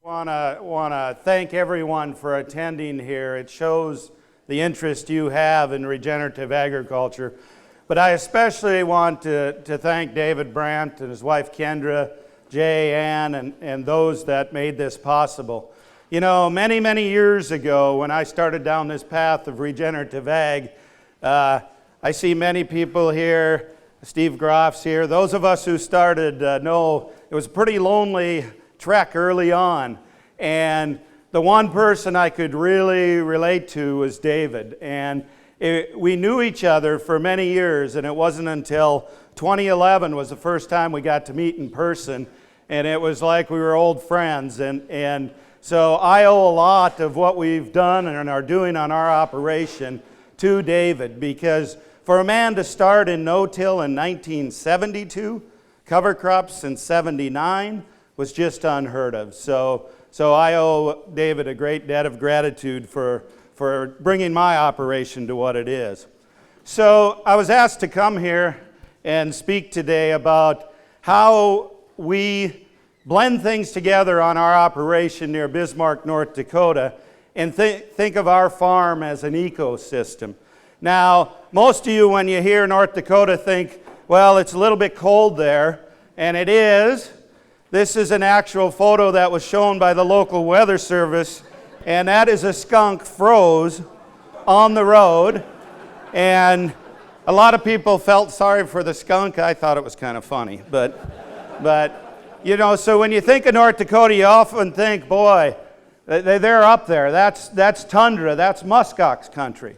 Want to thank everyone for attending here. It shows the interest you have in regenerative agriculture. But I especially want to thank David Brandt and his wife Kendra, Jay, Ann, and those that made this possible. You know, many, many years ago when I started down this path of regenerative ag, I see many people here. Steve Groff's here. Those of us who started know it was a pretty lonely trek early on. And the one person I could really relate to was David. And we knew each other for many years, and it wasn't until 2011 was the first time we got to meet in person. And it was like we were old friends. And so I owe a lot of what we've done and are doing on our operation to David, because for a man to start in no-till in 1972, cover crops in 79 was just unheard of. So I owe David a great debt of gratitude for bringing my operation to what it is. So I was asked to come here and speak today about how we blend things together on our operation near Bismarck, North Dakota, and think of our farm as an ecosystem. Now, most of you, when you hear North Dakota, think, well, it's a little bit cold there, and it is. This is an actual photo that was shown by the local weather service, and that is a skunk froze on the road, and a lot of people felt sorry for the skunk. I thought it was kind of funny, but you know, so when you think of North Dakota, you often think, boy, they're up there. That's tundra. That's muskox country.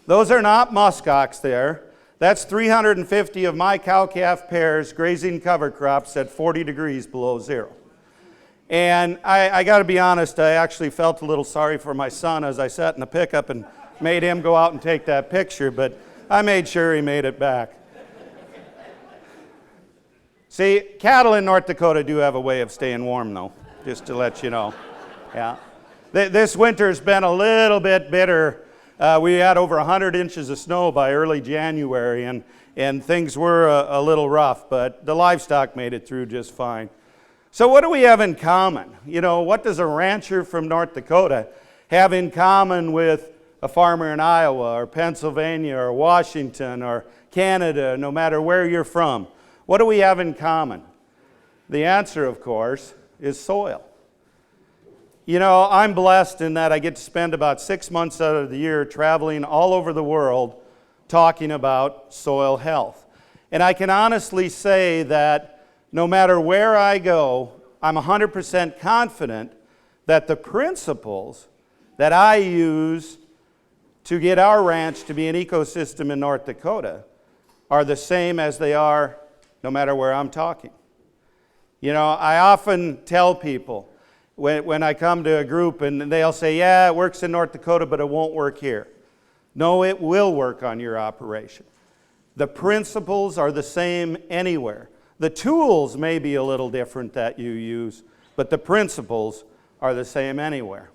Those are not muskox there. That's 350 of my cow-calf pairs grazing cover crops at 40 degrees below zero. And I got to be honest, I actually felt a little sorry for my son as I sat in the pickup and made him go out and take that picture, but I made sure he made it back. See, cattle in North Dakota do have a way of staying warm, though, just to let you know. Yeah. This winter's been a little bit bitter. We had over 100 inches of snow by early January, and things were a little rough, but the livestock made it through just fine. So what do we have in common? You know, what does a rancher from North Dakota have in common with a farmer in Iowa or Pennsylvania or Washington or Canada, no matter where you're from? What do we have in common? The answer, of course, is soil. You know, I'm blessed in that I get to spend about 6 months out of the year traveling all over the world talking about soil health. And I can honestly say that no matter where I go, I'm 100% confident that the principles that I use to get our ranch to be an ecosystem in North Dakota are the same as they are no matter where I'm talking. You know, I often tell people, when I come to a group and they'll say, yeah, it works in North Dakota, but it won't work here. No, it will work on your operation. The principles are the same anywhere. The tools may be a little different that you use, but the principles are the same anywhere.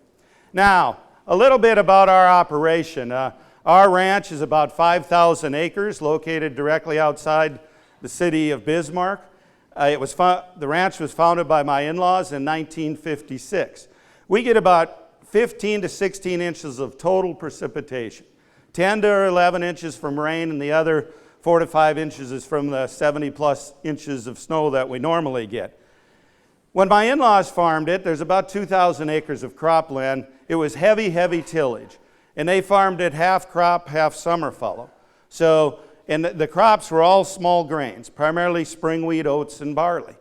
Now, a little bit about our operation. Our ranch is about 5,000 acres located directly outside the city of Bismarck. The ranch was founded by my in-laws in 1956. We get about 15 to 16 inches of total precipitation. 10 to 11 inches from rain, and the other 4 to 5 inches is from the 70 plus inches of snow that we normally get. When my in-laws farmed it, there's about 2,000 acres of cropland. It was heavy, heavy tillage. And they farmed it half crop, half summer fallow. And the crops were all small grains, primarily spring wheat, oats, and barley.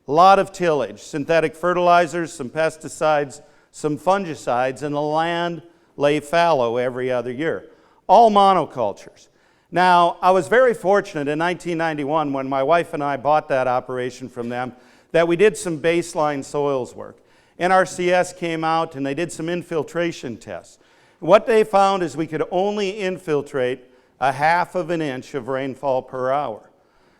A lot of tillage, synthetic fertilizers, some pesticides, some fungicides, and the land lay fallow every other year. All monocultures. Now, I was very fortunate in 1991 when my wife and I bought that operation from them that we did some baseline soils work. NRCS came out and they did some infiltration tests. What they found is we could only infiltrate 1/2 of an inch of rainfall per hour.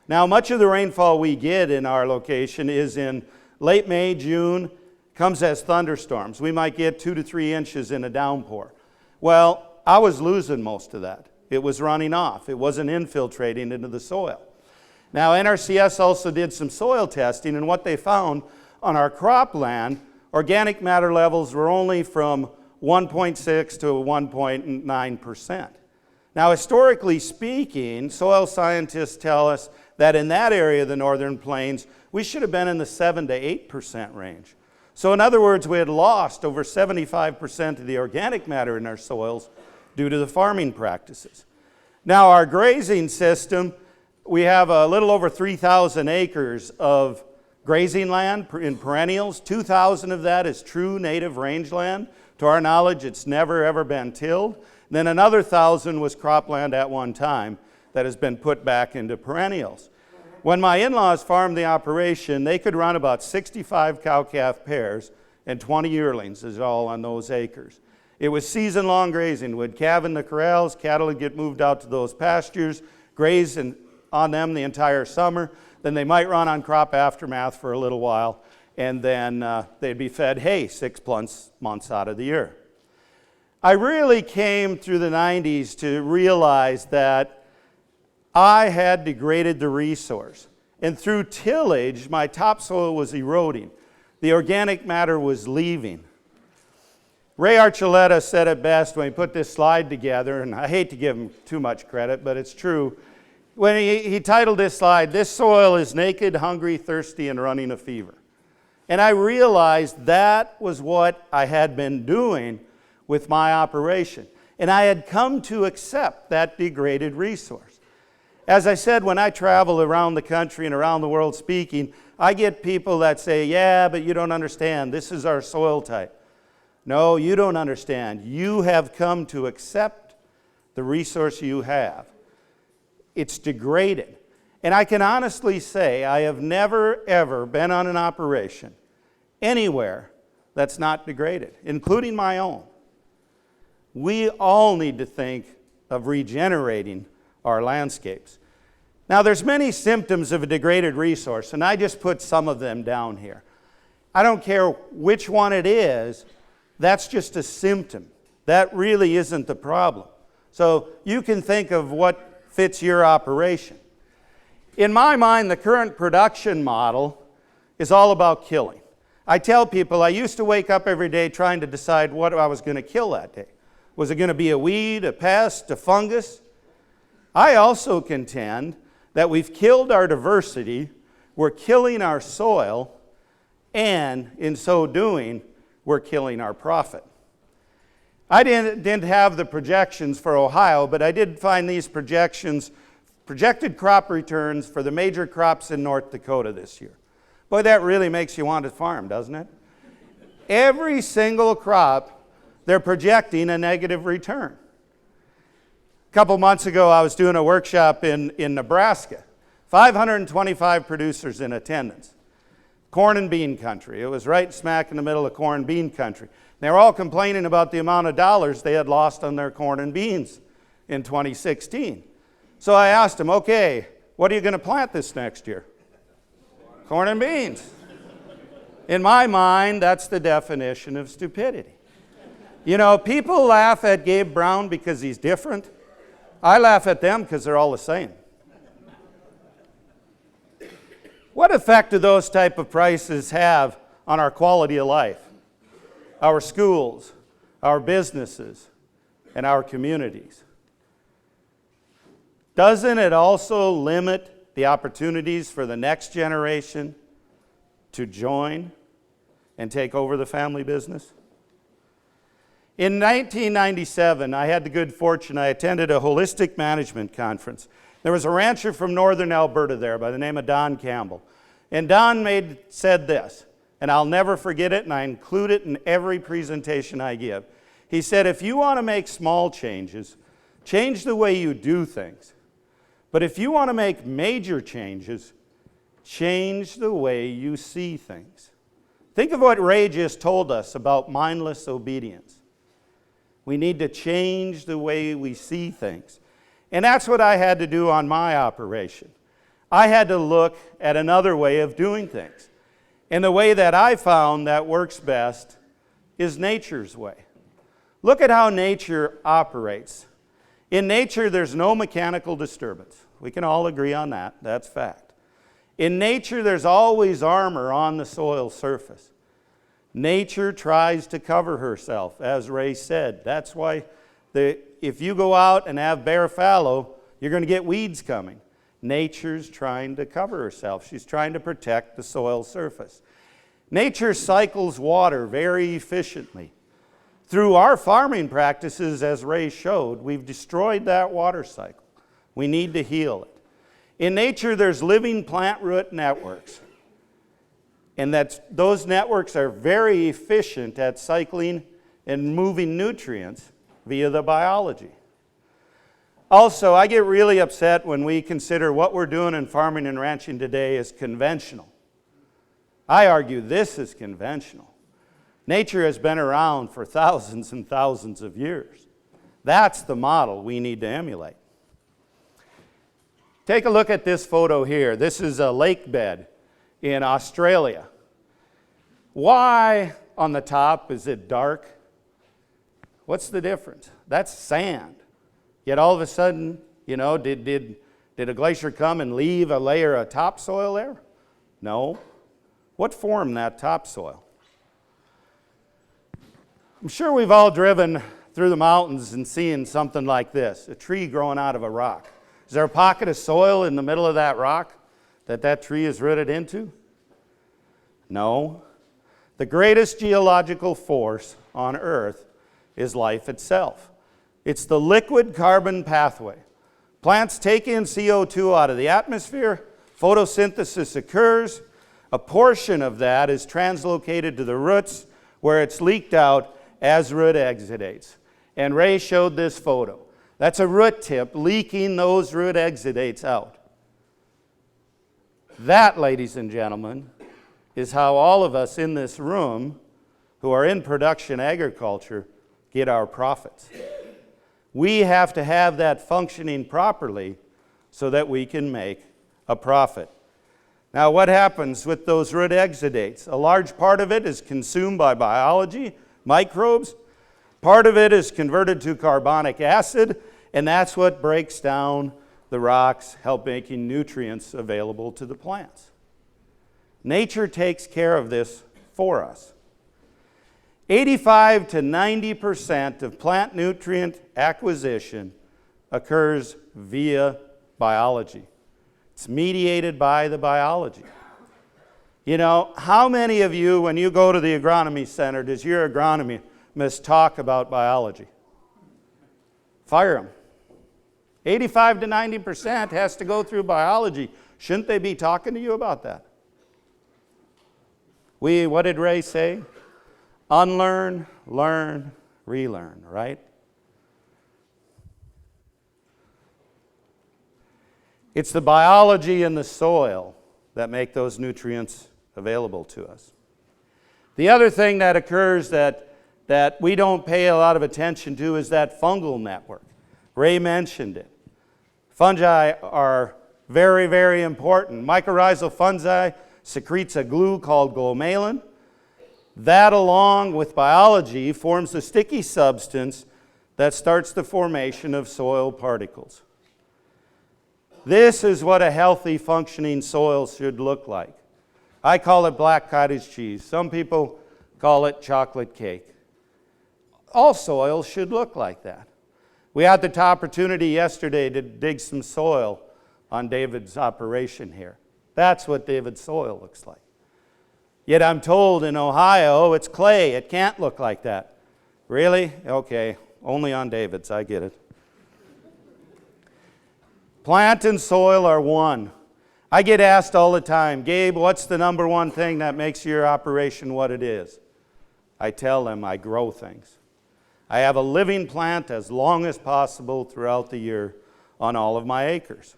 Now, much of the rainfall we get in our location is in late May, June, comes as thunderstorms. We might get 2 to 3 inches in a downpour. Well, I was losing most of that. It was running off. It wasn't infiltrating into the soil. Now, NRCS also did some soil testing, and what they found on our cropland organic matter levels were only from 1.6 to 1.9%. Now, historically speaking, soil scientists tell us that in that area of the northern plains, we should have been in the 7 to 8% range. So in other words, we had lost over 75% of the organic matter in our soils due to the farming practices. Now, our grazing system, we have a little over 3,000 acres of grazing land in perennials. 2,000 of that is true native rangeland. To our knowledge, it's never ever been tilled. Then another 1,000 was cropland at one time that has been put back into perennials. When my in-laws farmed the operation, they could run about 65 cow-calf pairs and 20 yearlings is all on those acres. It was season-long grazing. We'd calve in the corrals, cattle would get moved out to those pastures, graze on them the entire summer, then they might run on crop aftermath for a little while, and then they'd be fed hay 6 months out of the year. I really came through the 90s to realize that I had degraded the resource. And through tillage, my topsoil was eroding. The organic matter was leaving. Ray Archuleta said it best when he put this slide together, and I hate to give him too much credit, but it's true. When he titled this slide, "This soil is naked, hungry, thirsty, and running a fever." And I realized that was what I had been doing with my operation. And I had come to accept that degraded resource. As I said, when I travel around the country and around the world speaking, I get people that say, "Yeah, but you don't understand. This is our soil type." No, you don't understand. You have come to accept the resource you have. It's degraded. And I can honestly say I have never, ever been on an operation anywhere that's not degraded, including my own. We all need to think of regenerating our landscapes. Now, there's many symptoms of a degraded resource, and I just put some of them down here. I don't care which one it is, that's just a symptom. That really isn't the problem. So you can think of what fits your operation. In my mind, the current production model is all about killing. I tell people I used to wake up every day trying to decide what I was going to kill that day. Was it going to be a weed, a pest, a fungus? I also contend that we've killed our diversity, we're killing our soil, and in so doing, we're killing our profit. I didn't have the projections for Ohio, but I did find these projected crop returns for the major crops in North Dakota this year. Boy, that really makes you want to farm, doesn't it? Every single crop, they're projecting a negative return. A couple months ago, I was doing a workshop in Nebraska. 525 producers in attendance. Corn and bean country. It was right smack in the middle of corn and bean country. They were all complaining about the amount of dollars they had lost on their corn and beans in 2016. So I asked them, okay, what are you going to plant this next year? Corn and beans. In my mind, that's the definition of stupidity. You know, people laugh at Gabe Brown because he's different. I laugh at them because they're all the same. What effect do those type of prices have on our quality of life, our schools, our businesses, and our communities? Doesn't it also limit the opportunities for the next generation to join and take over the family business? In 1997, I had the good fortune, I attended a holistic management conference. There was a rancher from northern Alberta there by the name of Don Campbell. And Don said this, and I'll never forget it, and I include it in every presentation I give. He said, if you want to make small changes, change the way you do things. But if you want to make major changes, change the way you see things. Think of what Ray just told us about mindless obedience. We need to change the way we see things. And that's what I had to do on my operation. I had to look at another way of doing things. And the way that I found that works best is nature's way. Look at how nature operates. In nature, there's no mechanical disturbance. We can all agree on that. That's fact. In nature, there's always armor on the soil surface. Nature tries to cover herself, as Ray said. That's why if you go out and have bare fallow, you're going to get weeds coming. Nature's trying to cover herself. She's trying to protect the soil surface. Nature cycles water very efficiently. Through our farming practices, as Ray showed, we've destroyed that water cycle. We need to heal it. In nature, there's living plant root networks. And those networks are very efficient at cycling and moving nutrients via the biology. Also, I get really upset when we consider what we're doing in farming and ranching today as conventional. I argue this is conventional. Nature has been around for thousands and thousands of years. That's the model we need to emulate. Take a look at this photo here. This is a lake bed in Australia. Why on the top is it dark? What's the difference? That's sand. Yet all of a sudden, did a glacier come and leave a layer of topsoil there? No. What formed that topsoil? I'm sure we've all driven through the mountains and seen something like this, a tree growing out of a rock. Is there a pocket of soil in the middle of that rock that tree is rooted into? No. The greatest geological force on Earth is life itself. It's the liquid carbon pathway. Plants take in CO2 out of the atmosphere, photosynthesis occurs, a portion of that is translocated to the roots where it's leaked out as root exudates. And Ray showed this photo. That's a root tip leaking those root exudates out. That, ladies and gentlemen, is how all of us in this room who are in production agriculture get our profits. We have to have that functioning properly so that we can make a profit. Now, what happens with those root exudates? A large part of it is consumed by biology, microbes. Part of it is converted to carbonic acid, and that's what breaks down the rocks, help making nutrients available to the plants. Nature takes care of this for us. 85 to 90% of plant nutrient acquisition occurs via biology. It's mediated by the biology. How many of you, when you go to the agronomy center, does your agronomist talk about biology? Fire them. 85 to 90% has to go through biology. Shouldn't they be talking to you about that? What did Ray say? Unlearn, learn, relearn, right? It's the biology in the soil that make those nutrients available to us. The other thing that occurs that we don't pay a lot of attention to is that fungal network. Ray mentioned it. Fungi are very, very important. Mycorrhizal fungi secretes a glue called glomalin. That, along with biology, forms a sticky substance that starts the formation of soil particles. This is what a healthy, functioning soil should look like. I call it black cottage cheese. Some people call it chocolate cake. All soil should look like that. We had the opportunity yesterday to dig some soil on David's operation here. That's what David's soil looks like. Yet I'm told in Ohio it's clay. It can't look like that. Really? Okay. Only on David's. I get it. Plant and soil are one. I get asked all the time, Gabe, what's the number one thing that makes your operation what it is? I tell them I grow things. I have a living plant as long as possible throughout the year on all of my acres.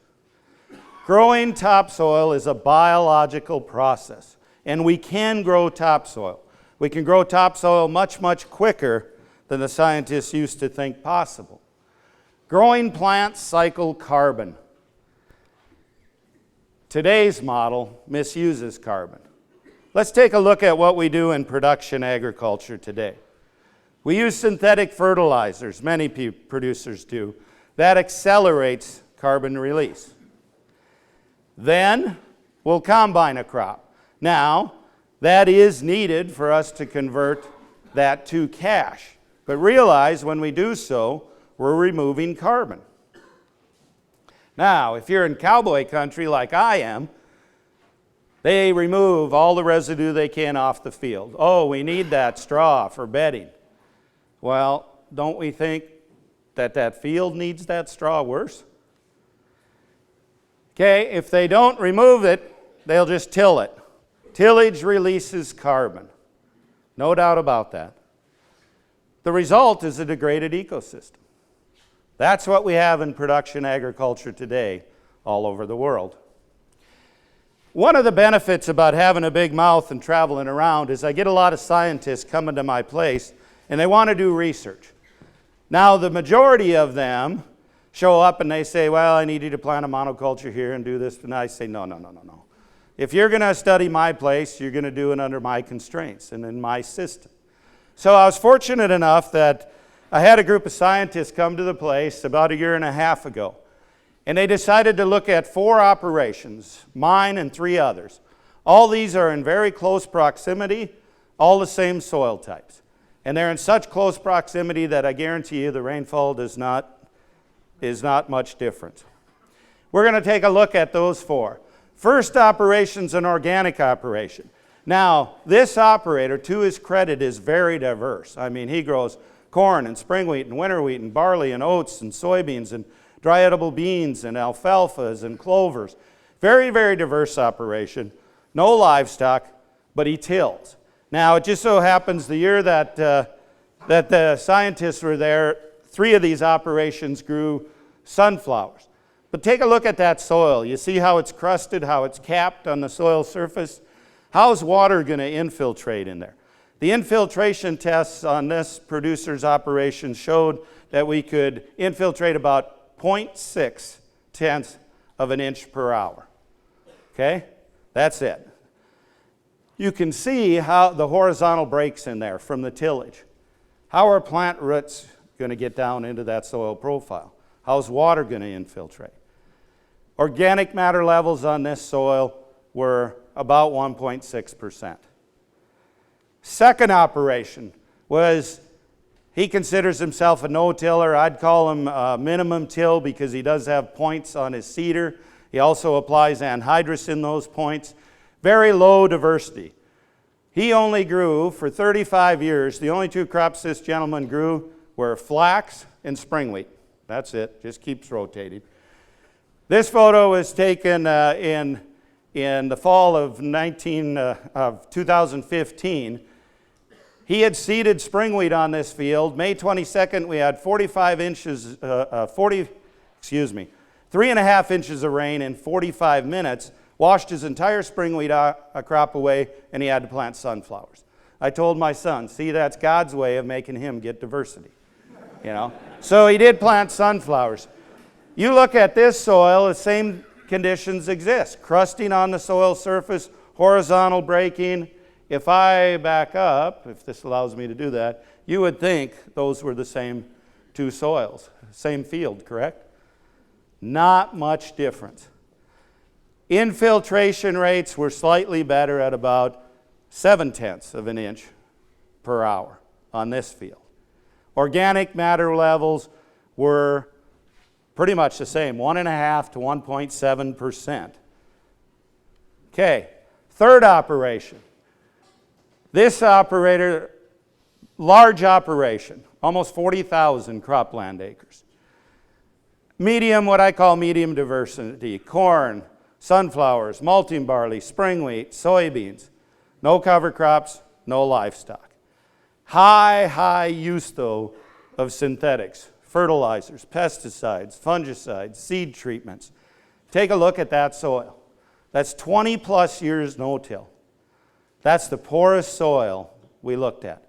Growing topsoil is a biological process, and we can grow topsoil. We can grow topsoil much, much quicker than the scientists used to think possible. Growing plants cycle carbon. Today's model misuses carbon. Let's take a look at what we do in production agriculture today. We use synthetic fertilizers, many producers do, that accelerates carbon release. Then we'll combine a crop. Now, that is needed for us to convert that to cash. But realize when we do so, we're removing carbon. Now, if you're in cowboy country like I am, they remove all the residue they can off the field. Oh, we need that straw for bedding. Well, don't we think that that field needs that straw worse? Okay, if they don't remove it, they'll just till it. Tillage releases carbon. No doubt about that. The result is a degraded ecosystem. That's what we have in production agriculture today all over the world. One of the benefits about having a big mouth and traveling around is I get a lot of scientists coming to my place and they want to do research. Now, the majority of them show up and they say, well, I need you to plant a monoculture here and do this. And I say, no. If you're going to study my place, you're going to do it under my constraints and in my system. So I was fortunate enough that I had a group of scientists come to the place about 1.5 years ago. And they decided to look at 4 operations, mine and 3 others. All these are in very close proximity, all the same soil types. And they're in such close proximity that I guarantee you the rainfall is not much different. We're going to take a look at those 4. First operation's an organic operation. Now, this operator, to his credit, is very diverse. I mean, he grows corn and spring wheat and winter wheat and barley and oats and soybeans and dry edible beans and alfalfas and clovers. Very, very diverse operation. No livestock, but he tills. Now, it just so happens the year that the scientists were there, 3 of these operations grew sunflowers. But take a look at that soil. You see how it's crusted, how it's capped on the soil surface? How's water going to infiltrate in there? The infiltration tests on this producer's operation showed that we could infiltrate about 0.6 tenths of an inch per hour. Okay? That's it. You can see how the horizontal breaks in there from the tillage. How are plant roots going to get down into that soil profile? How's water going to infiltrate? Organic matter levels on this soil were about 1.6%. Second operation was, he considers himself a no-tiller. I'd call him a minimum till because he does have points on his seeder. He also applies anhydrous in those points. Very low diversity. He only grew for 35 years. The only 2 crops this gentleman grew were flax and spring wheat. That's it. Just keeps rotating. This photo was taken in the fall of 2015. He had seeded spring wheat on this field. May 22nd, we had 3.5 inches of rain in 45 minutes, washed his entire spring wheat crop away, and he had to plant sunflowers. I told my son, see, that's God's way of making him get diversity. You know? So he did plant sunflowers. You look at this soil, the same conditions exist. Crusting on the soil surface, horizontal breaking. If I back up, if this allows me to do that, you would think those were the same 2 soils, same field, correct? Not much difference. Infiltration rates were slightly better at about 0.7 of an inch per hour on this field. Organic matter levels were pretty much the same, 1.5 to 1.7%. Okay, third operation. This operator, large operation, almost 40,000 cropland acres. Medium, what I call medium diversity, corn, sunflowers, malting barley, spring wheat, soybeans. No cover crops, no livestock. High use, though, of synthetics, fertilizers, pesticides, fungicides, seed treatments. Take a look at that soil. That's 20 plus years no-till. That's the poorest soil we looked at.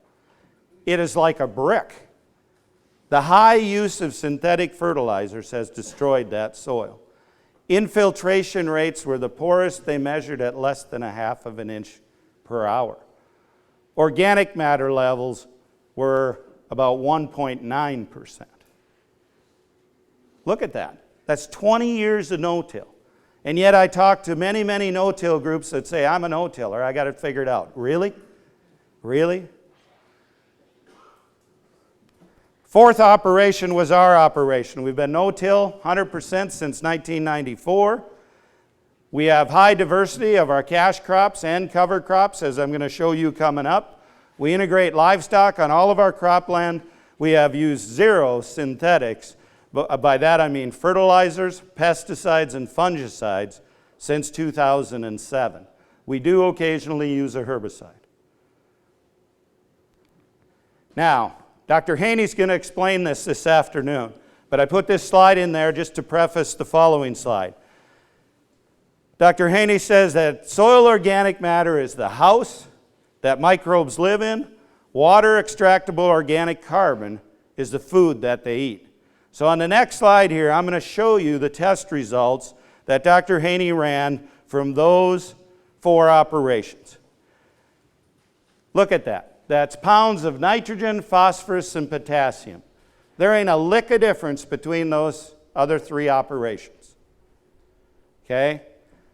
It is like a brick. The high use of synthetic fertilizers has destroyed that soil. Infiltration rates were the poorest. They measured at less than 1/2 of an inch per hour. Organic matter levels were about 1.9%. Look at that. That's 20 years of no-till. And yet I talk to many, many no-till groups that say, I'm a no-tiller, I got it figured out. Really? Really? Fourth operation was our operation. We've been no-till 100% since 1994. We have high diversity of our cash crops and cover crops, as I'm going to show you coming up. We integrate livestock on all of our cropland. We have used 0 synthetics. But by that I mean fertilizers, pesticides, and fungicides since 2007. We do occasionally use a herbicide. Now, Dr. Haney's going to explain this afternoon, but I put this slide in there just to preface the following slide. Dr. Haney says that soil organic matter is the house that microbes live in. Water extractable organic carbon is the food that they eat. So on the next slide here, I'm going to show you the test results that Dr. Haney ran from those 4 operations. Look at that. That's pounds of nitrogen, phosphorus, and potassium. There ain't a lick of difference between those other 3 operations. Okay?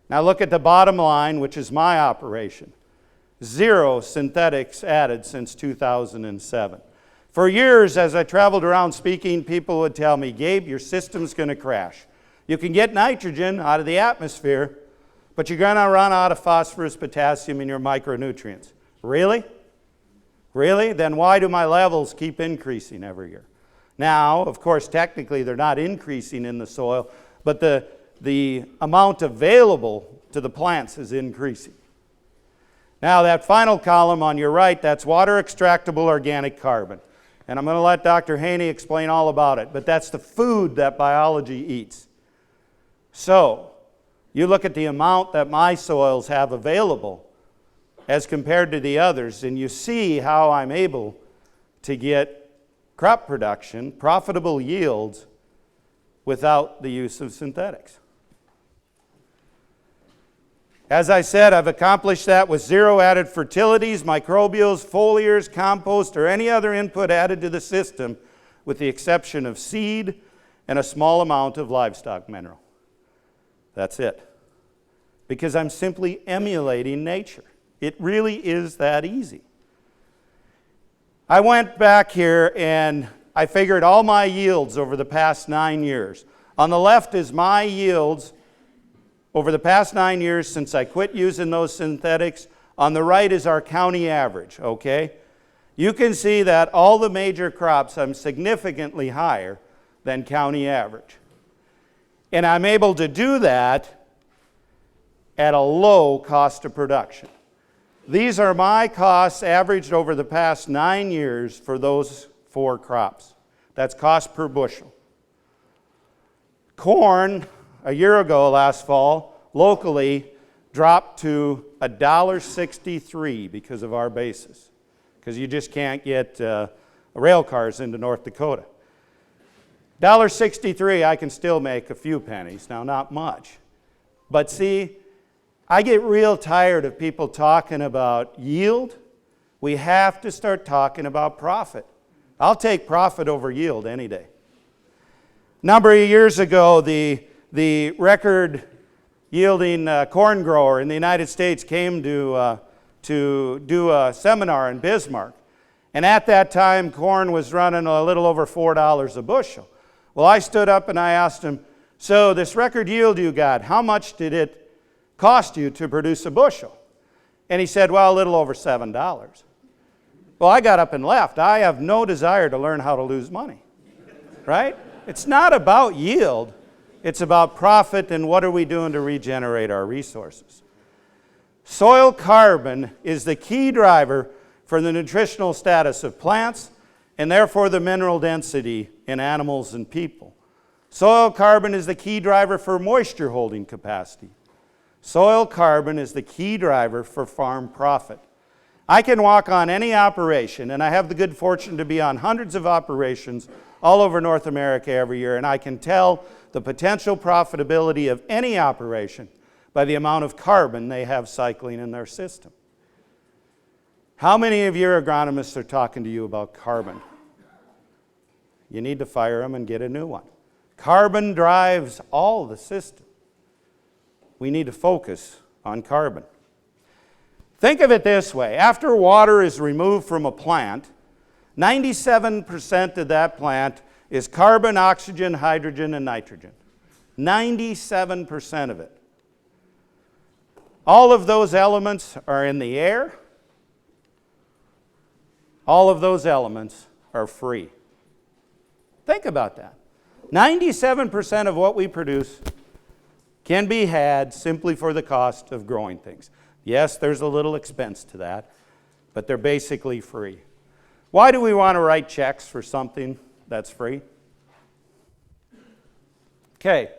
Now look at the bottom line, which is my operation. 0 synthetics added since 2007. For years, as I traveled around speaking, people would tell me, Gabe, your system's going to crash. You can get nitrogen out of the atmosphere, but you're going to run out of phosphorus, potassium, and your micronutrients. Really? Really? Then why do my levels keep increasing every year? Now, of course, technically they're not increasing in the soil, but the amount available to the plants is increasing. Now, that final column on your right, that's water extractable organic carbon. And I'm going to let Dr. Haney explain all about it, but that's the food that biology eats. So, you look at the amount that my soils have available as compared to the others, and you see how I'm able to get crop production, profitable yields, without the use of synthetics. As I said, I've accomplished that with 0 added fertilities, microbials, foliars, compost, or any other input added to the system, with the exception of seed and a small amount of livestock mineral. That's it. Because I'm simply emulating nature. It really is that easy. I went back here and I figured all my yields over the past 9 years. On the left is my yields over the past 9 years since I quit using those synthetics. On the right is our county average, okay? You can see that all the major crops I'm significantly higher than county average. And I'm able to do that at a low cost of production. These are my costs averaged over the past 9 years for those 4 crops. That's cost per bushel. Corn, a year ago last fall, locally dropped to $1.63 because of our basis. Because you just can't get rail cars into North Dakota. $1.63, I can still make a few pennies. Now, not much. But see, I get real tired of people talking about yield. We have to start talking about profit. I'll take profit over yield any day. A number of years ago, the record yielding corn grower in the United States came to do a seminar in Bismarck. And at that time, corn was running a little over $4 a bushel. Well, I stood up and I asked him, so this record yield you got, how much did it cost you to produce a bushel? And he said, well, a little over $7. Well, I got up and left. I have no desire to learn how to lose money, right? It's not about yield. It's about profit and what are we doing to regenerate our resources. Soil carbon is the key driver for the nutritional status of plants and therefore the mineral density in animals and people. Soil carbon is the key driver for moisture holding capacity. Soil carbon is the key driver for farm profit. I can walk on any operation, and I have the good fortune to be on hundreds of operations all over North America every year, and I can tell the potential profitability of any operation by the amount of carbon they have cycling in their system. How many of your agronomists are talking to you about carbon? You need to fire them and get a new one. Carbon drives all the system. we need to focus on carbon. Think of it this way. After water is removed from a plant, 97% of that plant is carbon, oxygen, hydrogen, and nitrogen. 97% of it. All of those elements are in the air. All of those elements are free. Think about that. 97% of what we produce can be had simply for the cost of growing things. Yes, there's a little expense to that, but they're basically free. Why do we want to write checks for something that's free? Okay,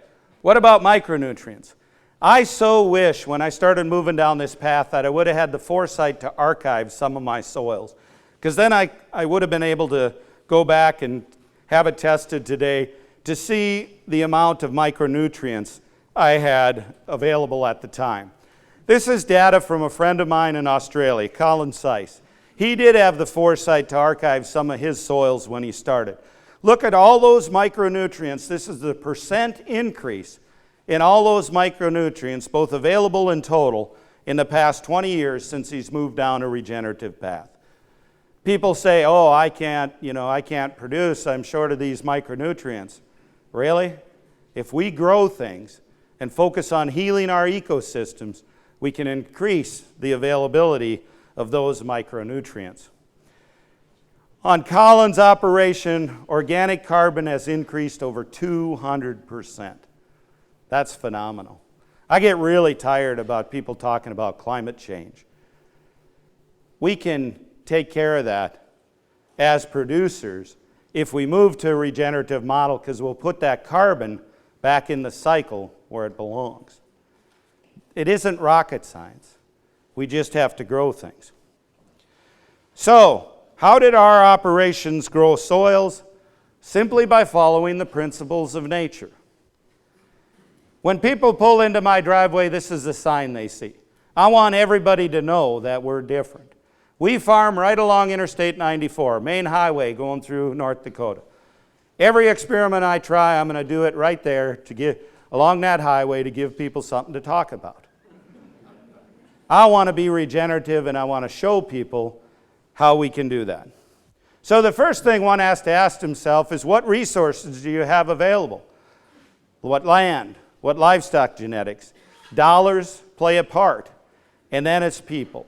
what about micronutrients? I so wish when I started moving down this path that I would have had the foresight to archive some of my soils, because then I would have been able to go back and have it tested today to see the amount of micronutrients I had available at the time. This is data from a friend of mine in Australia, Colin Seiss. He did have the foresight to archive some of his soils when he started. Look at all those micronutrients. This is the percent increase in all those micronutrients, both available and total, in the past 20 years since he's moved down a regenerative path. People say, oh, I can't produce, I'm short of these micronutrients. Really? If we grow things and focus on healing our ecosystems, we can increase the availability of those micronutrients. On Colin's operation, organic carbon has increased over 200%. That's phenomenal. I get really tired about people talking about climate change. We can take care of that as producers if we move to a regenerative model, because we'll put that carbon back in the cycle where it belongs. It isn't rocket science. We just have to grow things. So, how did our operations grow soils? Simply by following the principles of nature. When people pull into my driveway, this is the sign they see. I want everybody to know that we're different. We farm right along Interstate 94, main highway going through North Dakota. Every experiment I try, I'm going to do it right there along that highway to give people something to talk about. I want to be regenerative, and I want to show people how we can do that. So the first thing one has to ask himself is, what resources do you have available? What land? What livestock genetics? Dollars play a part, and then it's people.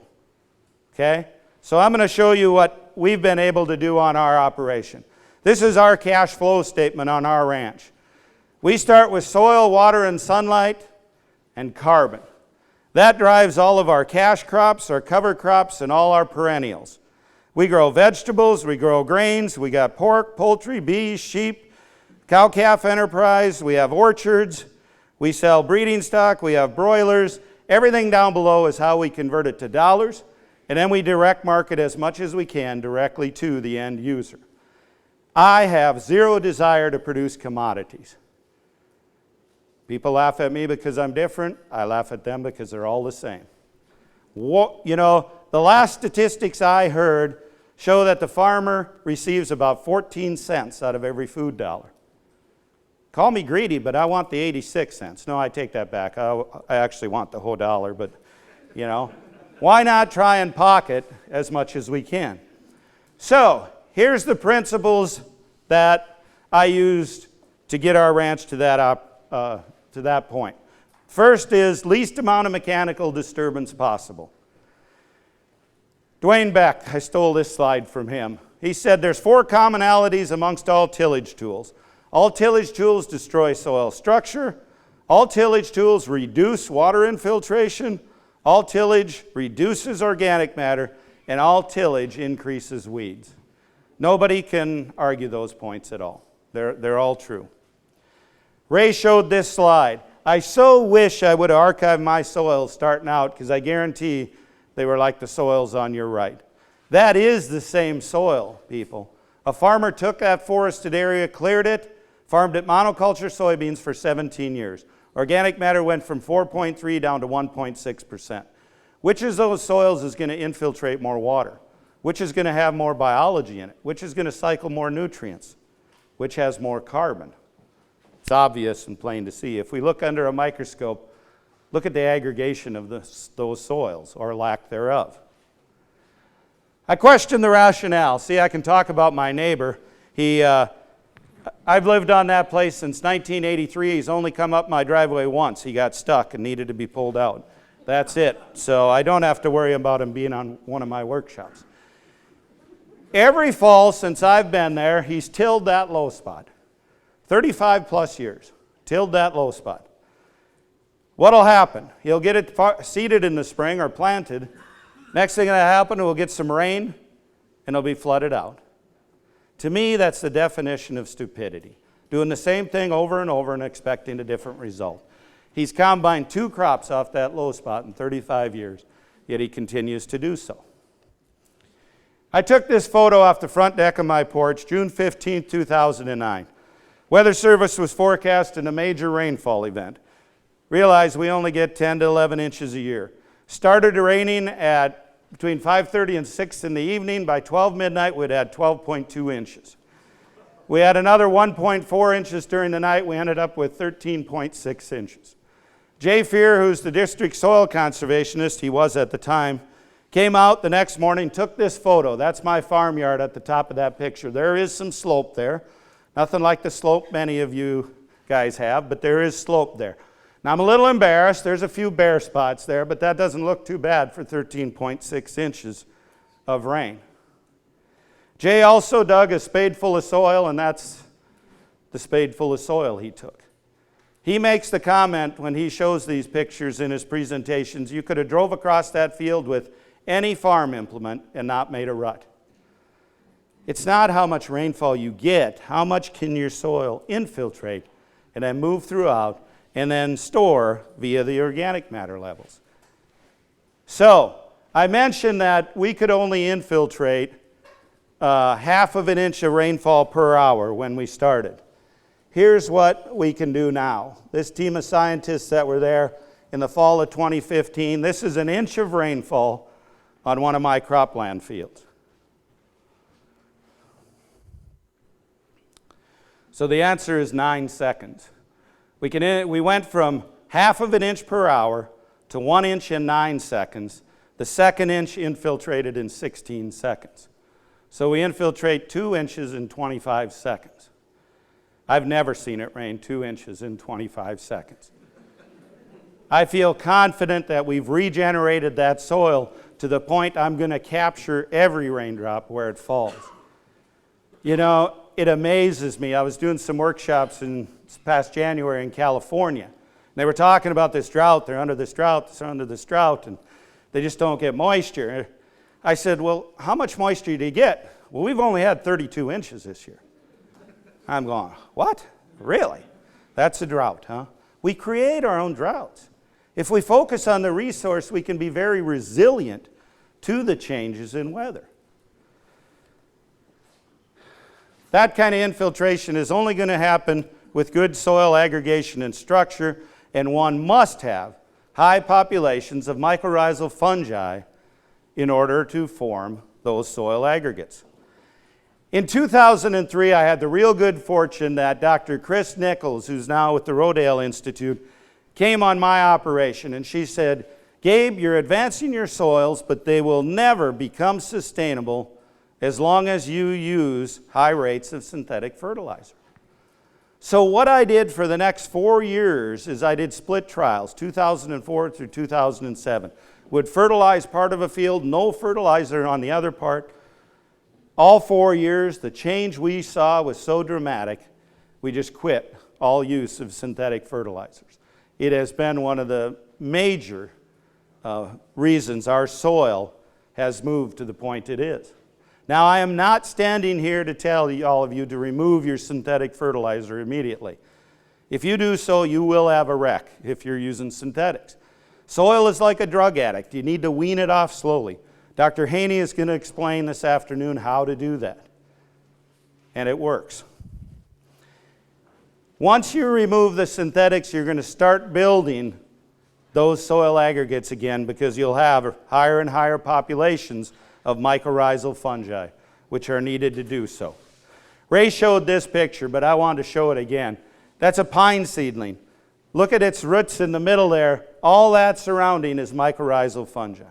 Okay? So I'm going to show you what we've been able to do on our operation. This is our cash flow statement on our ranch. We start with soil, water, and sunlight, and carbon. That drives all of our cash crops, our cover crops, and all our perennials. We grow vegetables, we grow grains, we got pork, poultry, bees, sheep, cow-calf enterprise, we have orchards, we sell breeding stock, we have broilers. Everything down below is how we convert it to dollars, and then we direct market as much as we can directly to the end user. I have zero desire to produce commodities. People laugh at me because I'm different. I laugh at them because they're all the same. The last statistics I heard show that the farmer receives about 14 cents out of every food dollar. Call me greedy, but I want the 86 cents. No, I take that back. I actually want the whole dollar, but, why not try and pocket as much as we can? So, here's the principles that I used to get our ranch to that point. First is least amount of mechanical disturbance possible. Dwayne Beck, I stole this slide from him. He said there's 4 commonalities amongst all tillage tools. All tillage tools destroy soil structure. All tillage tools reduce water infiltration. All tillage reduces organic matter. And all tillage increases weeds. Nobody can argue those points at all. They're all true. Ray showed this slide. I so wish I would have archived my soils starting out, because I guarantee they were like the soils on your right. That is the same soil, people. A farmer took that forested area, cleared it, farmed it monoculture soybeans for 17 years. Organic matter went from 4.3 down to 1.6%. Which of those soils is going to infiltrate more water? Which is going to have more biology in it? Which is going to cycle more nutrients? Which has more carbon? It's obvious and plain to see. If we look under a microscope, Look at the aggregation of those soils, or lack thereof. I question the rationale. See, I can talk about my neighbor. I've lived on that place since 1983. He's only come up my driveway once. He got stuck and needed to be pulled out. That's it. So I don't have to worry about him being on one of my workshops. Every fall since I've been there, he's tilled that low spot. 35 plus years, tilled that low spot. What'll happen? He'll get it seeded in the spring or planted. Next thing that'll happen, we'll get some rain and it'll be flooded out. To me, that's the definition of stupidity. Doing the same thing over and over and expecting a different result. He's combined 2 crops off that low spot in 35 years, yet he continues to do so. I took this photo off the front deck of my porch, June 15, 2009. Weather Service was forecasting a major rainfall event. Realized we only get 10 to 11 inches a year. Started raining at between 5:30 and 6 in the evening. By 12 midnight, we'd had 12.2 inches. We had another 1.4 inches during the night. We ended up with 13.6 inches. Jay Fear, who's the district soil conservationist, he was at the time, came out the next morning, took this photo. That's my farmyard at the top of that picture. There is some slope there. Nothing like the slope many of you guys have, but there is slope there. Now I'm a little embarrassed. There's a few bare spots there, but that doesn't look too bad for 13.6 inches of rain. Jay also dug a spade full of soil, and that's the spade full of soil he took. He makes the comment when he shows these pictures in his presentations, you could have drove across that field with any farm implement and not made a rut. It's not how much rainfall you get, how much can your soil infiltrate and then move throughout and then store via the organic matter levels. So, I mentioned that we could only infiltrate half of an inch of rainfall per hour when we started. Here's what we can do now. This team of scientists that were there in the fall of 2015, this is an inch of rainfall on one of my cropland fields. So the answer is 9 seconds. We went from half of an inch per hour to 1 inch in 9 seconds. The second inch infiltrated in 16 seconds. So we infiltrate 2 inches in 25 seconds. I've never seen it rain 2 inches in 25 seconds. I feel confident that we've regenerated that soil to the point I'm going to capture every raindrop where it falls. You know, it amazes me. I was doing some workshops in this past January in California. They were talking about this drought. They're under this drought, they're under this drought, and they just don't get moisture. I said, well, how much moisture do you get? Well, we've only had 32 inches this year. I'm going, what? Really? That's a drought, huh? We create our own droughts. If we focus on the resource, we can be very resilient to the changes in weather. That kind of infiltration is only going to happen with good soil aggregation and structure, and one must have high populations of mycorrhizal fungi in order to form those soil aggregates. In 2003, I had the real good fortune that Dr. Chris Nichols, who's now with the Rodale Institute, came on my operation, and she said, Gabe, you're advancing your soils, but they will never become sustainable as long as you use high rates of synthetic fertilizer. So what I did for the next 4 years is I did split trials, 2004 through 2007. Would fertilize part of a field, no fertilizer on the other part. All 4 years, the change we saw was so dramatic, we just quit all use of synthetic fertilizers. It has been one of the major reasons our soil has moved to the point it is. Now, I am not standing here to tell all of you to remove your synthetic fertilizer immediately. If you do so, you will have a wreck if you're using synthetics. Soil is like a drug addict. You need to wean it off slowly. Dr. Haney is going to explain this afternoon how to do that. And it works. Once you remove the synthetics, you're going to start building those soil aggregates again because you'll have higher and higher populations of mycorrhizal fungi, which are needed to do so. Ray showed this picture, but I wanted to show it again. That's a pine seedling. Look at its roots in the middle there. All that surrounding is mycorrhizal fungi.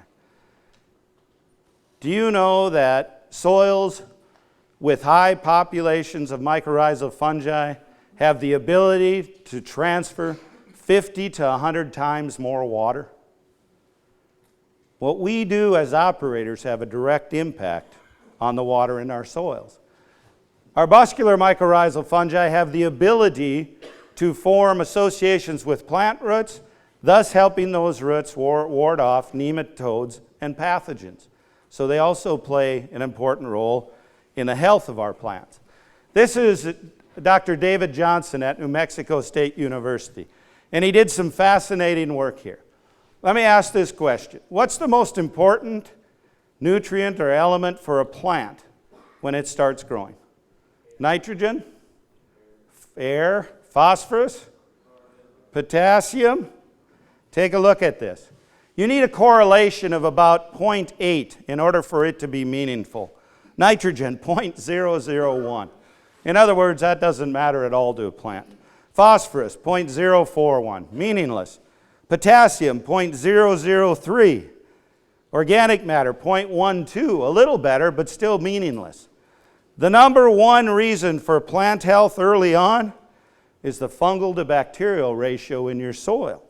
Do you know that soils with high populations of mycorrhizal fungi have the ability to transfer 50 to 100 times more water? What we do as operators have a direct impact on the water in our soils. Arbuscular mycorrhizal fungi have the ability to form associations with plant roots, thus helping those roots ward off nematodes and pathogens. So they also play an important role in the health of our plants. This is Dr. David Johnson at New Mexico State University, and he did some fascinating work here. Let me ask this question. What's the most important nutrient or element for a plant when it starts growing? Nitrogen? Air? Phosphorus? Potassium? Take a look at this. You need a correlation of about 0.8 in order for it to be meaningful. Nitrogen, 0.001. In other words, that doesn't matter at all to a plant. Phosphorus, 0.041, meaningless. Potassium, 0.003. Organic matter, 0.12, a little better, but still meaningless. The number one reason for plant health early on is the fungal to bacterial ratio in your soil.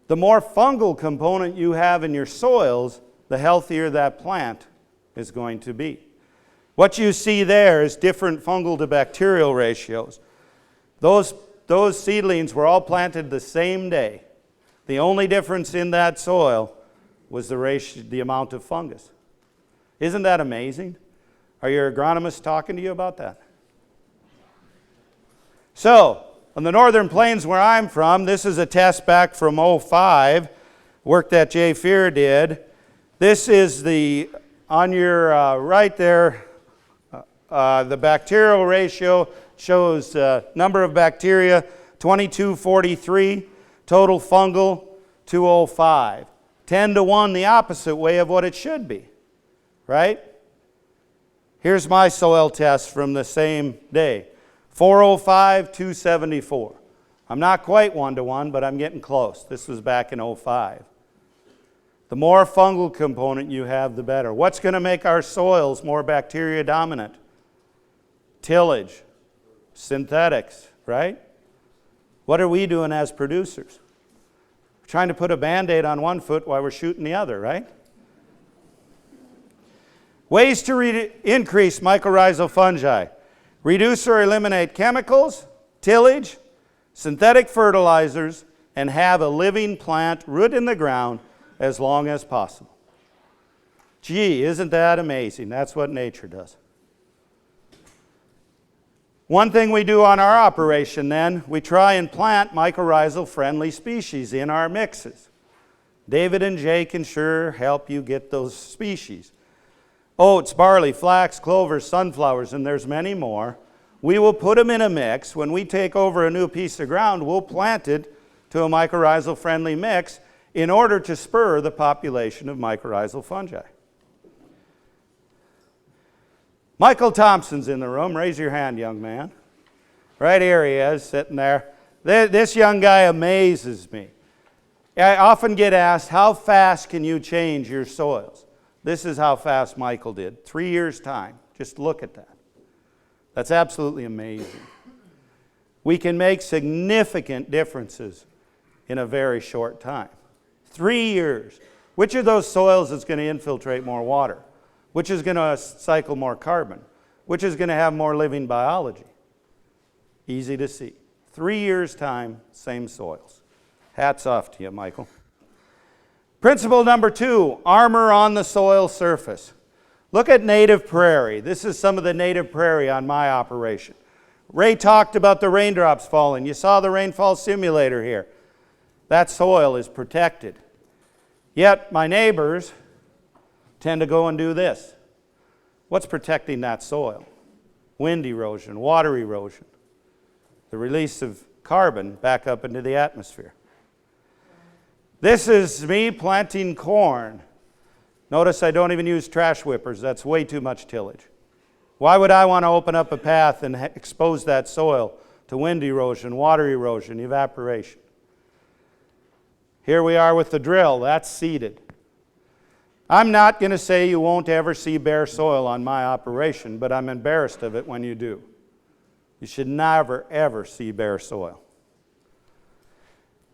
The more fungal component you have in your soils, the healthier that plant is going to be. What you see there is different fungal to bacterial ratios. Those seedlings were all planted the same day. The only difference in that soil was the amount of fungus. Isn't that amazing? Are your agronomists talking to you about that? So, on the northern plains where I'm from, this is a test back from '05, work that Jay Fear did. This is on your right there, the bacterial ratio shows number of bacteria, 2243, total fungal, 205. 10 to 1 the opposite way of what it should be, right? Here's my soil test from the same day. 405, 274. I'm not quite 1 to 1, but I'm getting close. This was back in '05. The more fungal component you have, the better. What's going to make our soils more bacteria dominant? Tillage, synthetics, right? What are we doing as producers? We're trying to put a Band-Aid on one foot while we're shooting the other, right? Ways to increase mycorrhizal fungi. Reduce or eliminate chemicals, tillage, synthetic fertilizers, and have a living plant root in the ground as long as possible. Gee, isn't that amazing? That's what nature does. One thing we do on our operation then, we try and plant mycorrhizal friendly species in our mixes. David and Jay can sure help you get those species. Oats, barley, flax, clovers, sunflowers, and there's many more. We will put them in a mix. When we take over a new piece of ground, we'll plant it to a mycorrhizal friendly mix in order to spur the population of mycorrhizal fungi. Michael Thompson's in the room. Raise your hand, young man. Right here he is, sitting there. This young guy amazes me. I often get asked, how fast can you change your soils? This is how fast Michael did. 3 years' time. Just look at that. That's absolutely amazing. We can make significant differences in a very short time. 3 years. Which of those soils is going to infiltrate more water? Which is going to cycle more carbon? Which is going to have more living biology? Easy to see. 3 years' time, same soils. Hats off to you, Michael. Principle number 2, armor on the soil surface. Look at native prairie. This is some of the native prairie on my operation. Ray talked about the raindrops falling. You saw the rainfall simulator here. That soil is protected. Yet my neighbors tend to go and do this. What's protecting that soil? Wind erosion, water erosion, the release of carbon back up into the atmosphere. This is me planting corn. Notice I don't even use trash whippers. That's way too much tillage. Why would I want to open up a path and expose that soil to wind erosion, water erosion, evaporation? Here we are with the drill. That's seeded. I'm not going to say you won't ever see bare soil on my operation, but I'm embarrassed of it when you do. You should never, ever see bare soil.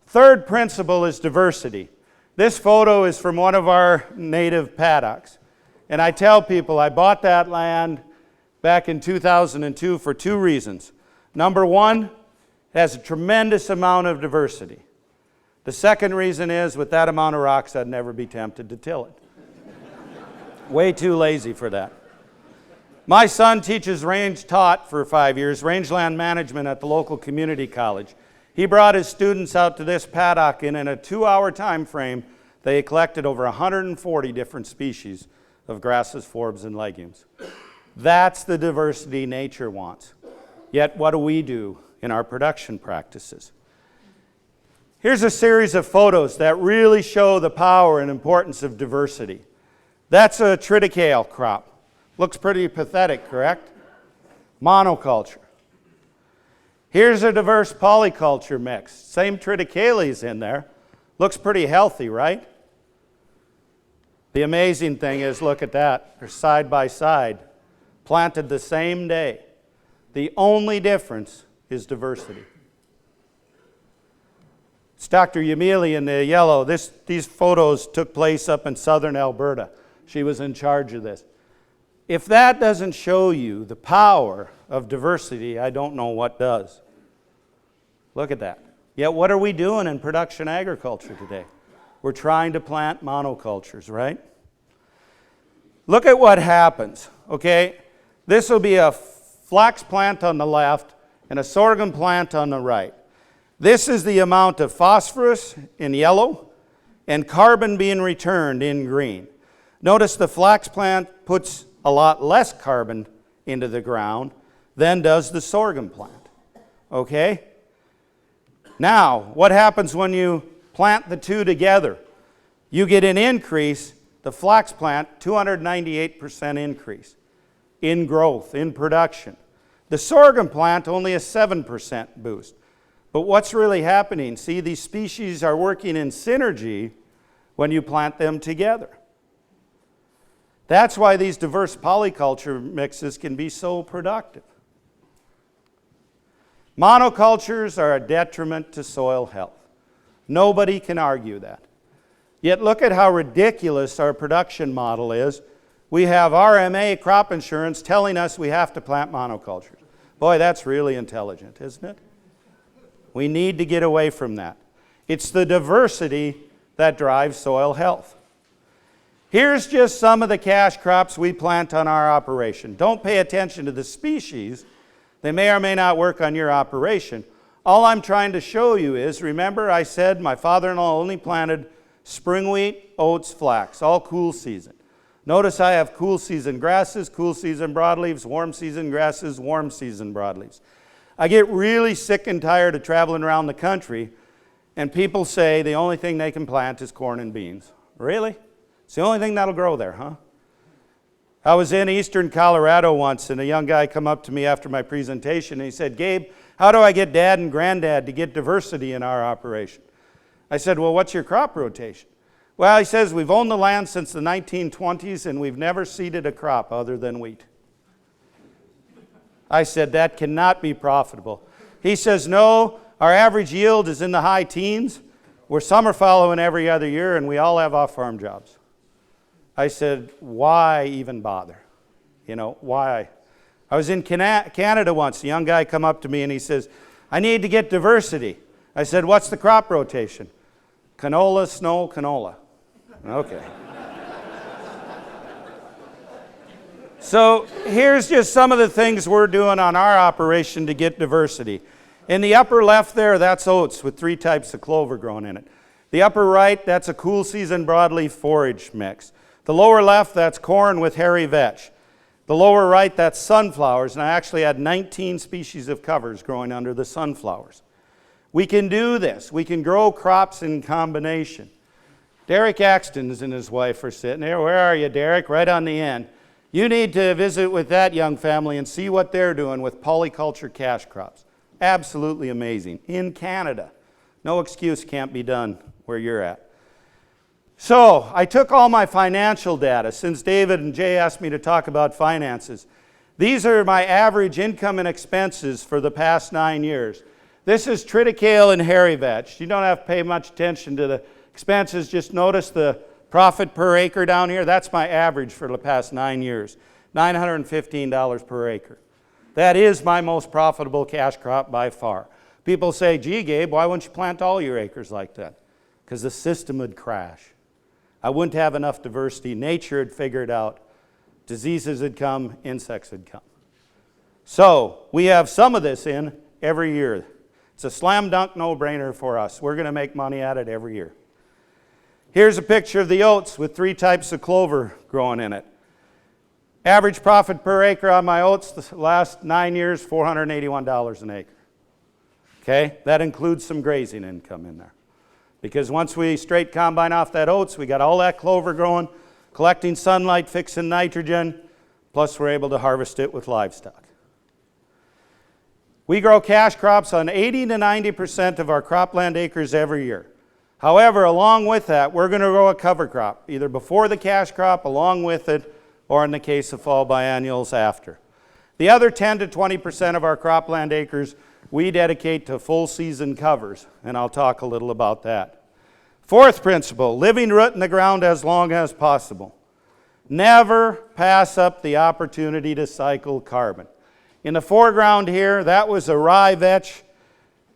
Third principle is diversity. This photo is from one of our native paddocks. And I tell people I bought that land back in 2002 for two reasons. Number one, it has a tremendous amount of diversity. The second reason is with that amount of rocks, I'd never be tempted to till it. Way too lazy for that. My son taught for 5 years rangeland management at the local community college. He brought his students out to this paddock, and in a 2-hour time frame, they collected over 140 different species of grasses, forbs, and legumes. That's the diversity nature wants. Yet what do we do in our production practices? Here's a series of photos that really show the power and importance of diversity. That's a triticale crop. Looks pretty pathetic, correct? Monoculture. Here's a diverse polyculture mix. Same triticales in there. Looks pretty healthy, right? The amazing thing is, look at that. They're side by side, planted the same day. The only difference is diversity. It's Dr. Yamili in the yellow. These photos took place up in southern Alberta. She was in charge of this. If that doesn't show you the power of diversity, I don't know what does. Look at that. Yet what are we doing in production agriculture today? We're trying to plant monocultures, right? Look at what happens, okay? This will be a flax plant on the left and a sorghum plant on the right. This is the amount of phosphorus in yellow and carbon being returned in green. Notice the flax plant puts a lot less carbon into the ground than does the sorghum plant, okay? Now, what happens when you plant the two together? You get an increase, the flax plant, 298% increase in growth, in production. The sorghum plant, only a 7% boost. But what's really happening? See, these species are working in synergy when you plant them together. That's why these diverse polyculture mixes can be so productive. Monocultures are a detriment to soil health. Nobody can argue that. Yet look at how ridiculous our production model is. We have RMA crop insurance telling us we have to plant monocultures. Boy, that's really intelligent, isn't it? We need to get away from that. It's the diversity that drives soil health. Here's just some of the cash crops we plant on our operation. Don't pay attention to the species. They may or may not work on your operation. All I'm trying to show you is, remember I said my father-in-law only planted spring wheat, oats, flax, all cool season. Notice I have cool season grasses, cool season broadleaves, warm season grasses, warm season broadleaves. I get really sick and tired of traveling around the country and people say the only thing they can plant is corn and beans. Really? It's the only thing that'll grow there, huh? I was in eastern Colorado once and a young guy come up to me after my presentation and he said, Gabe, how do I get Dad and Granddad to get diversity in our operation? I said, well, what's your crop rotation? Well, he says, we've owned the land since the 1920s and we've never seeded a crop other than wheat. I said, that cannot be profitable. He says, no, our average yield is in the high teens. We're summer following every other year and we all have off-farm jobs. I said, why even bother? You know, why? I was in Canada once. A young guy come up to me and he says, I need to get diversity. I said, what's the crop rotation? Canola, snow, canola. Okay. So here's just some of the things we're doing on our operation to get diversity. In the upper left there, that's oats with 3 types of clover growing in it. The upper right, that's a cool season broadleaf forage mix. The lower left, that's corn with hairy vetch. The lower right, that's sunflowers, and I actually had 19 species of covers growing under the sunflowers. We can do this. We can grow crops in combination. Derek Axton and his wife are sitting there. Where are you, Derek? Right on the end. You need to visit with that young family and see what they're doing with polyculture cash crops. Absolutely amazing. In Canada. No excuse can't be done where you're at. So I took all my financial data, since David and Jay asked me to talk about finances. These are my average income and expenses for the past 9 years. This is triticale and hairy vetch. You don't have to pay much attention to the expenses, just notice the profit per acre down here. That's my average for the past 9 years, $915 per acre. That is my most profitable cash crop by far. People say, gee, Gabe, why wouldn't you plant all your acres like that? Because the system would crash. I wouldn't have enough diversity. Nature had figured out diseases would come, insects would come. So we have some of this in every year. It's a slam dunk no-brainer for us. We're going to make money at it every year. Here's a picture of the oats with 3 types of clover growing in it. Average profit per acre on my oats the last 9 years, $481 an acre. Okay, that includes some grazing income in there. Because once we straight combine off that oats, we got all that clover growing, collecting sunlight, fixing nitrogen, plus we're able to harvest it with livestock. We grow cash crops on 80 to 90% of our cropland acres every year. However, along with that, we're going to grow a cover crop, either before the cash crop, along with it, or in the case of fall biennials, after. The other 10 to 20% of our cropland acres we dedicate to full season covers, and I'll talk a little about that. Fourth principle, living root in the ground as long as possible. Never pass up the opportunity to cycle carbon. In the foreground here, that was a rye vetch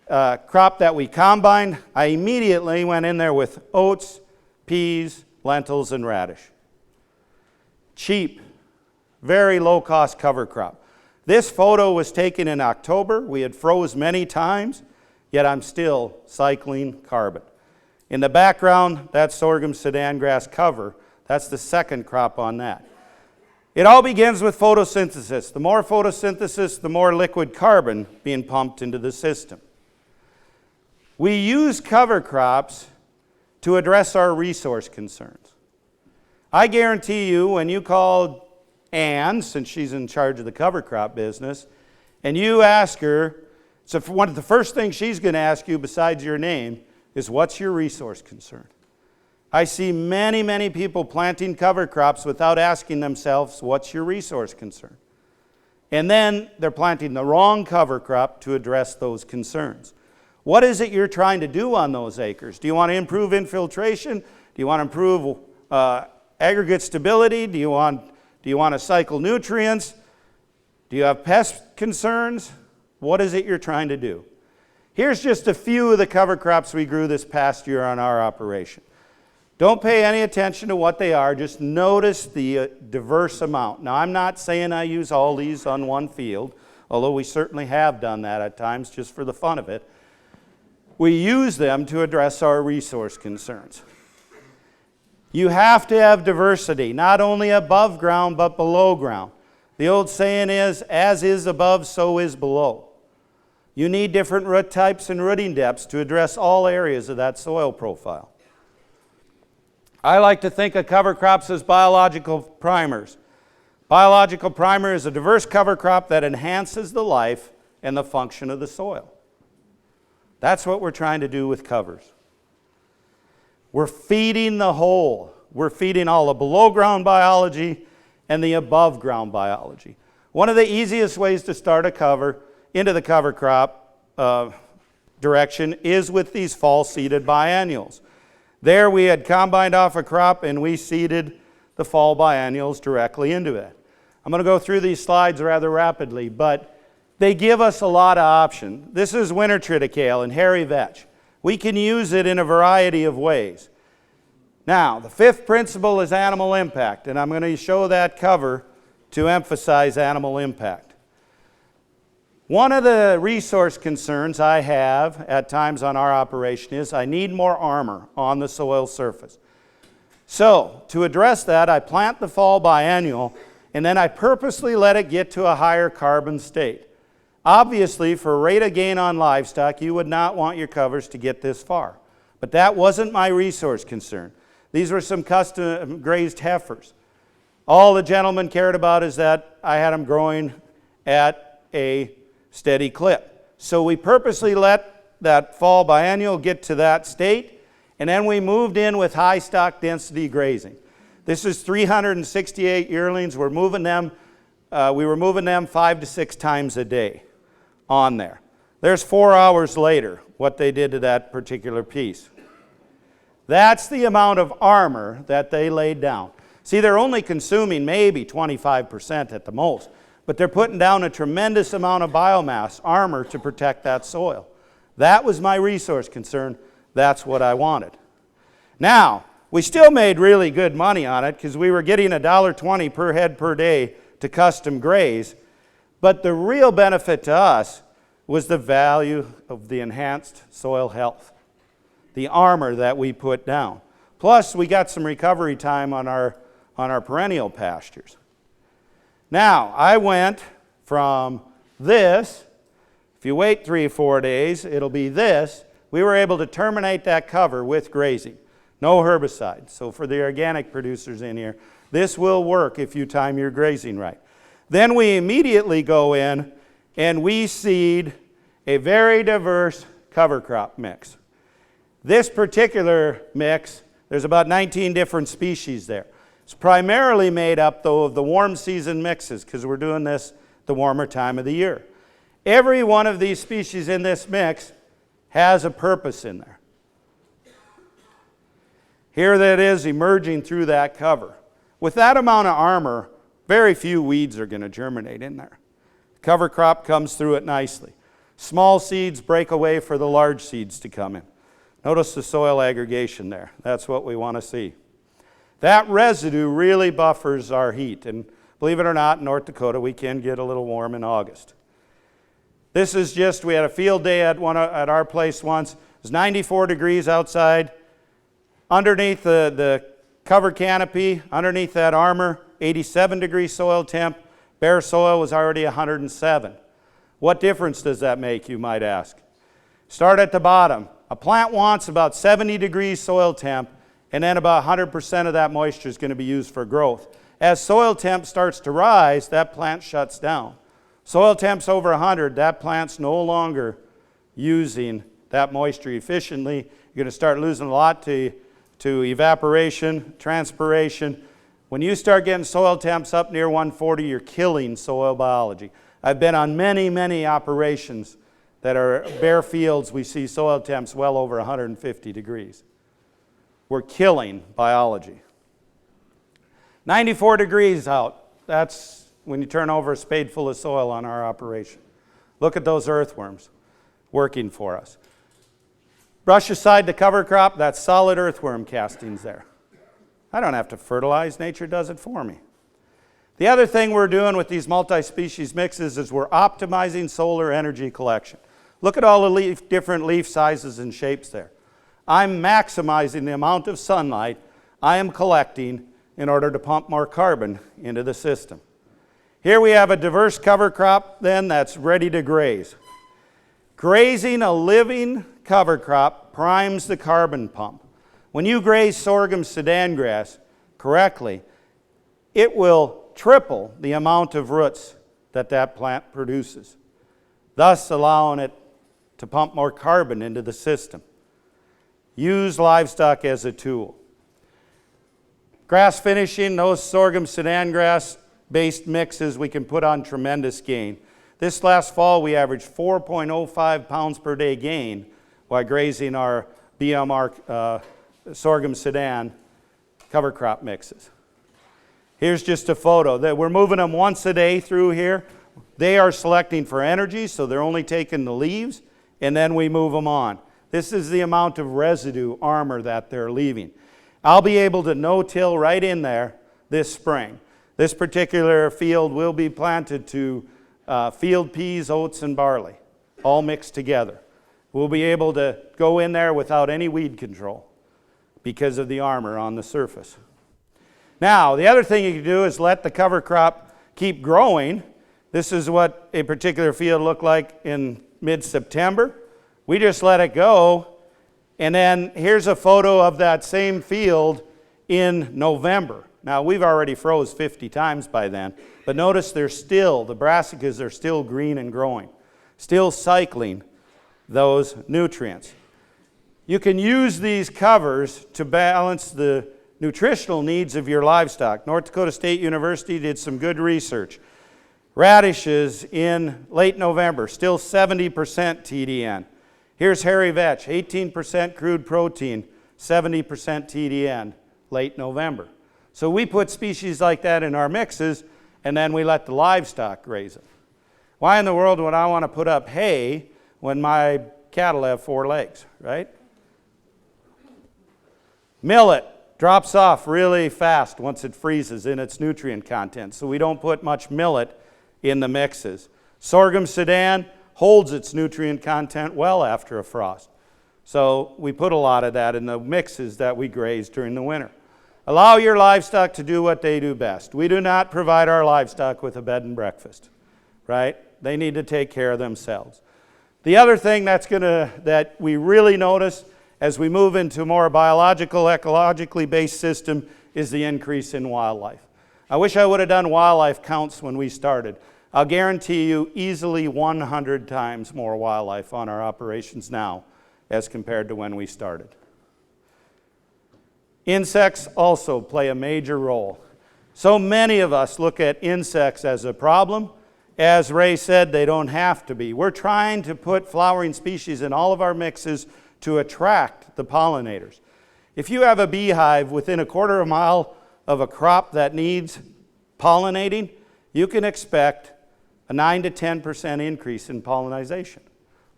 crop that we combined. I immediately went in there with oats, peas, lentils, and radish. Cheap, very low-cost cover crop. This photo was taken in October. We had froze many times, yet I'm still cycling carbon. In the background, that's sorghum sudan grass cover. That's the second crop on that. It all begins with photosynthesis. The more photosynthesis, the more liquid carbon being pumped into the system. We use cover crops to address our resource concerns. I guarantee you, when you call Ann, since she's in charge of the cover crop business, and you ask her, so one of the first things she's going to ask you besides your name is, what's your resource concern? I see many, many people planting cover crops without asking themselves, what's your resource concern? And then they're planting the wrong cover crop to address those concerns. What is it you're trying to do on those acres? Do you want to improve infiltration? Do you want to improve aggregate stability? Do you want to cycle nutrients? Do you have pest concerns? What is it you're trying to do? Here's just a few of the cover crops we grew this past year on our operation. Don't pay any attention to what they are, just notice the diverse amount. Now, I'm not saying I use all these on one field, although we certainly have done that at times just for the fun of it. We use them to address our resource concerns. You have to have diversity, not only above ground, but below ground. The old saying is, as is above, so is below. You need different root types and rooting depths to address all areas of that soil profile. I like to think of cover crops as biological primers. Biological primer is a diverse cover crop that enhances the life and the function of the soil. That's what we're trying to do with covers. We're feeding the whole. We're feeding all the below ground biology and the above ground biology. One of the easiest ways to start a cover into the cover crop direction is with these fall seeded biennials. There we had combined off a crop and we seeded the fall biennials directly into it. I'm going to go through these slides rather rapidly, but they give us a lot of options. This is winter triticale and hairy vetch. We can use it in a variety of ways. Now, the fifth principle is animal impact, and I'm going to show that cover to emphasize animal impact. One of the resource concerns I have at times on our operation is I need more armor on the soil surface. So, to address that, I plant the fall biennial, and then I purposely let it get to a higher carbon state. Obviously, for rate of gain on livestock, you would not want your covers to get this far. But that wasn't my resource concern. These were some custom grazed heifers. All the gentleman cared about is that I had them growing at a steady clip. So we purposely let that fall biennial get to that state, And then we moved in with high stock density grazing. This is 368 yearlings. We were moving them 5 to 6 times a day on there. There's 4 hours later what they did to that particular piece. That's the amount of armor that they laid down. See, they're only consuming maybe 25% at the most, but they're putting down a tremendous amount of biomass, armor, to protect that soil. That was my resource concern. That's what I wanted. Now, we still made really good money on it because we were getting $1.20 per head per day to custom graze, but the real benefit to us was the value of the enhanced soil health, the armor that we put down. Plus, we got some recovery time on our perennial pastures. Now, I went from this, if you wait 3 or 4 days, it'll be this. We were able to terminate that cover with grazing. No herbicide. So for the organic producers in here, this will work if you time your grazing right. Then we immediately go in and we seed a very diverse cover crop mix. This particular mix, there's about 19 different species there. It's primarily made up, though, of the warm season mixes because we're doing this the warmer time of the year. Every one of these species in this mix has a purpose in there. Here that is emerging through that cover. With that amount of armor, very few weeds are going to germinate in there. Cover crop comes through it nicely. Small seeds break away for the large seeds to come in. Notice the soil aggregation there. That's what we want to see. That residue really buffers our heat. And believe it or not, in North Dakota, we can get a little warm in August. This is just, we had a field day at our place once. It was 94 degrees outside. Underneath the cover canopy, underneath that armor, 87 degree soil temp. Bare soil was already 107. What difference does that make, you might ask? Start at the bottom. A plant wants about 70 degrees soil temp, and then about 100% of that moisture is going to be used for growth. As soil temp starts to rise, that plant shuts down. Soil temp's over 100, that plant's no longer using that moisture efficiently. You're going to start losing a lot to evaporation, transpiration. When you start getting soil temps up near 140, you're killing soil biology. I've been on many, many operations that are bare fields. We see soil temps well over 150 degrees. We're killing biology. 94 degrees out. That's when you turn over a spade full of soil on our operation. Look at those earthworms working for us. Brush aside the cover crop, that's solid earthworm castings there. I don't have to fertilize, nature does it for me. The other thing we're doing with these multi-species mixes is we're optimizing solar energy collection. Look at all the different leaf sizes and shapes there. I'm maximizing the amount of sunlight I am collecting in order to pump more carbon into the system. Here we have a diverse cover crop then that's ready to graze. Grazing a living cover crop primes the carbon pump. When you graze sorghum Sudan grass correctly, it will triple the amount of roots that plant produces, thus allowing it to pump more carbon into the system. Use livestock as a tool. Grass finishing, those sorghum Sudan grass based mixes we can put on tremendous gain. This last fall we averaged 4.05 pounds per day gain while grazing our BMR sorghum Sudan cover crop mixes. Here's just a photo. We're moving them once a day through here. They are selecting for energy, so they're only taking the leaves, and then we move them on. This is the amount of residue armor that they're leaving. I'll be able to no-till right in there this spring. This particular field will be planted to field peas, oats, and barley, all mixed together. We'll be able to go in there without any weed control because of the armor on the surface. Now, the other thing you can do is let the cover crop keep growing. This is what a particular field looked like in mid-September. We just let it go, and then here's a photo of that same field in November. Now, we've already froze 50 times by then, but notice the brassicas are still green and growing, still cycling those nutrients. You can use these covers to balance the nutritional needs of your livestock. North Dakota State University did some good research. Radishes in late November, still 70% TDN. Here's hairy vetch, 18% crude protein, 70% TDN, late November. So we put species like that in our mixes, and then we let the livestock graze them. Why in the world would I want to put up hay when my cattle have 4 legs, right? Millet drops off really fast once it freezes in its nutrient content, so we don't put much millet in the mixes. Sorghum Sudan holds its nutrient content well after a frost. So we put a lot of that in the mixes that we graze during the winter. Allow your livestock to do what they do best. We do not provide our livestock with a bed and breakfast, right? They need to take care of themselves. The other thing that we really notice as we move into a more biological, ecologically based system is the increase in wildlife. I wish I would have done wildlife counts when we started. I'll guarantee you easily 100 times more wildlife on our operations now as compared to when we started. Insects also play a major role. So many of us look at insects as a problem. As Ray said, they don't have to be. We're trying to put flowering species in all of our mixes to attract the pollinators. If you have a beehive within a quarter of a mile of a crop that needs pollinating, you can expect a 9 to 10% increase in pollination.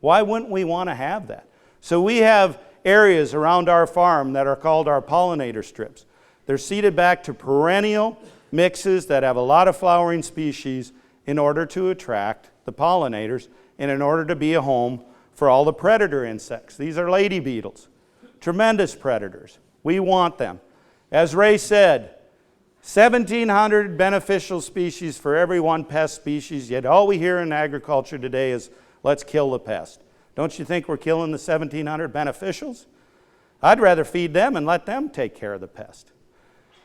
Why wouldn't we want to have that? So we have areas around our farm that are called our pollinator strips. They're seeded back to perennial mixes that have a lot of flowering species in order to attract the pollinators and in order to be a home for all the predator insects. These are lady beetles, tremendous predators. We want them. As Ray said, 1,700 beneficial species for every one pest species, yet all we hear in agriculture today is, let's kill the pest. Don't you think we're killing the 1,700 beneficials? I'd rather feed them and let them take care of the pest.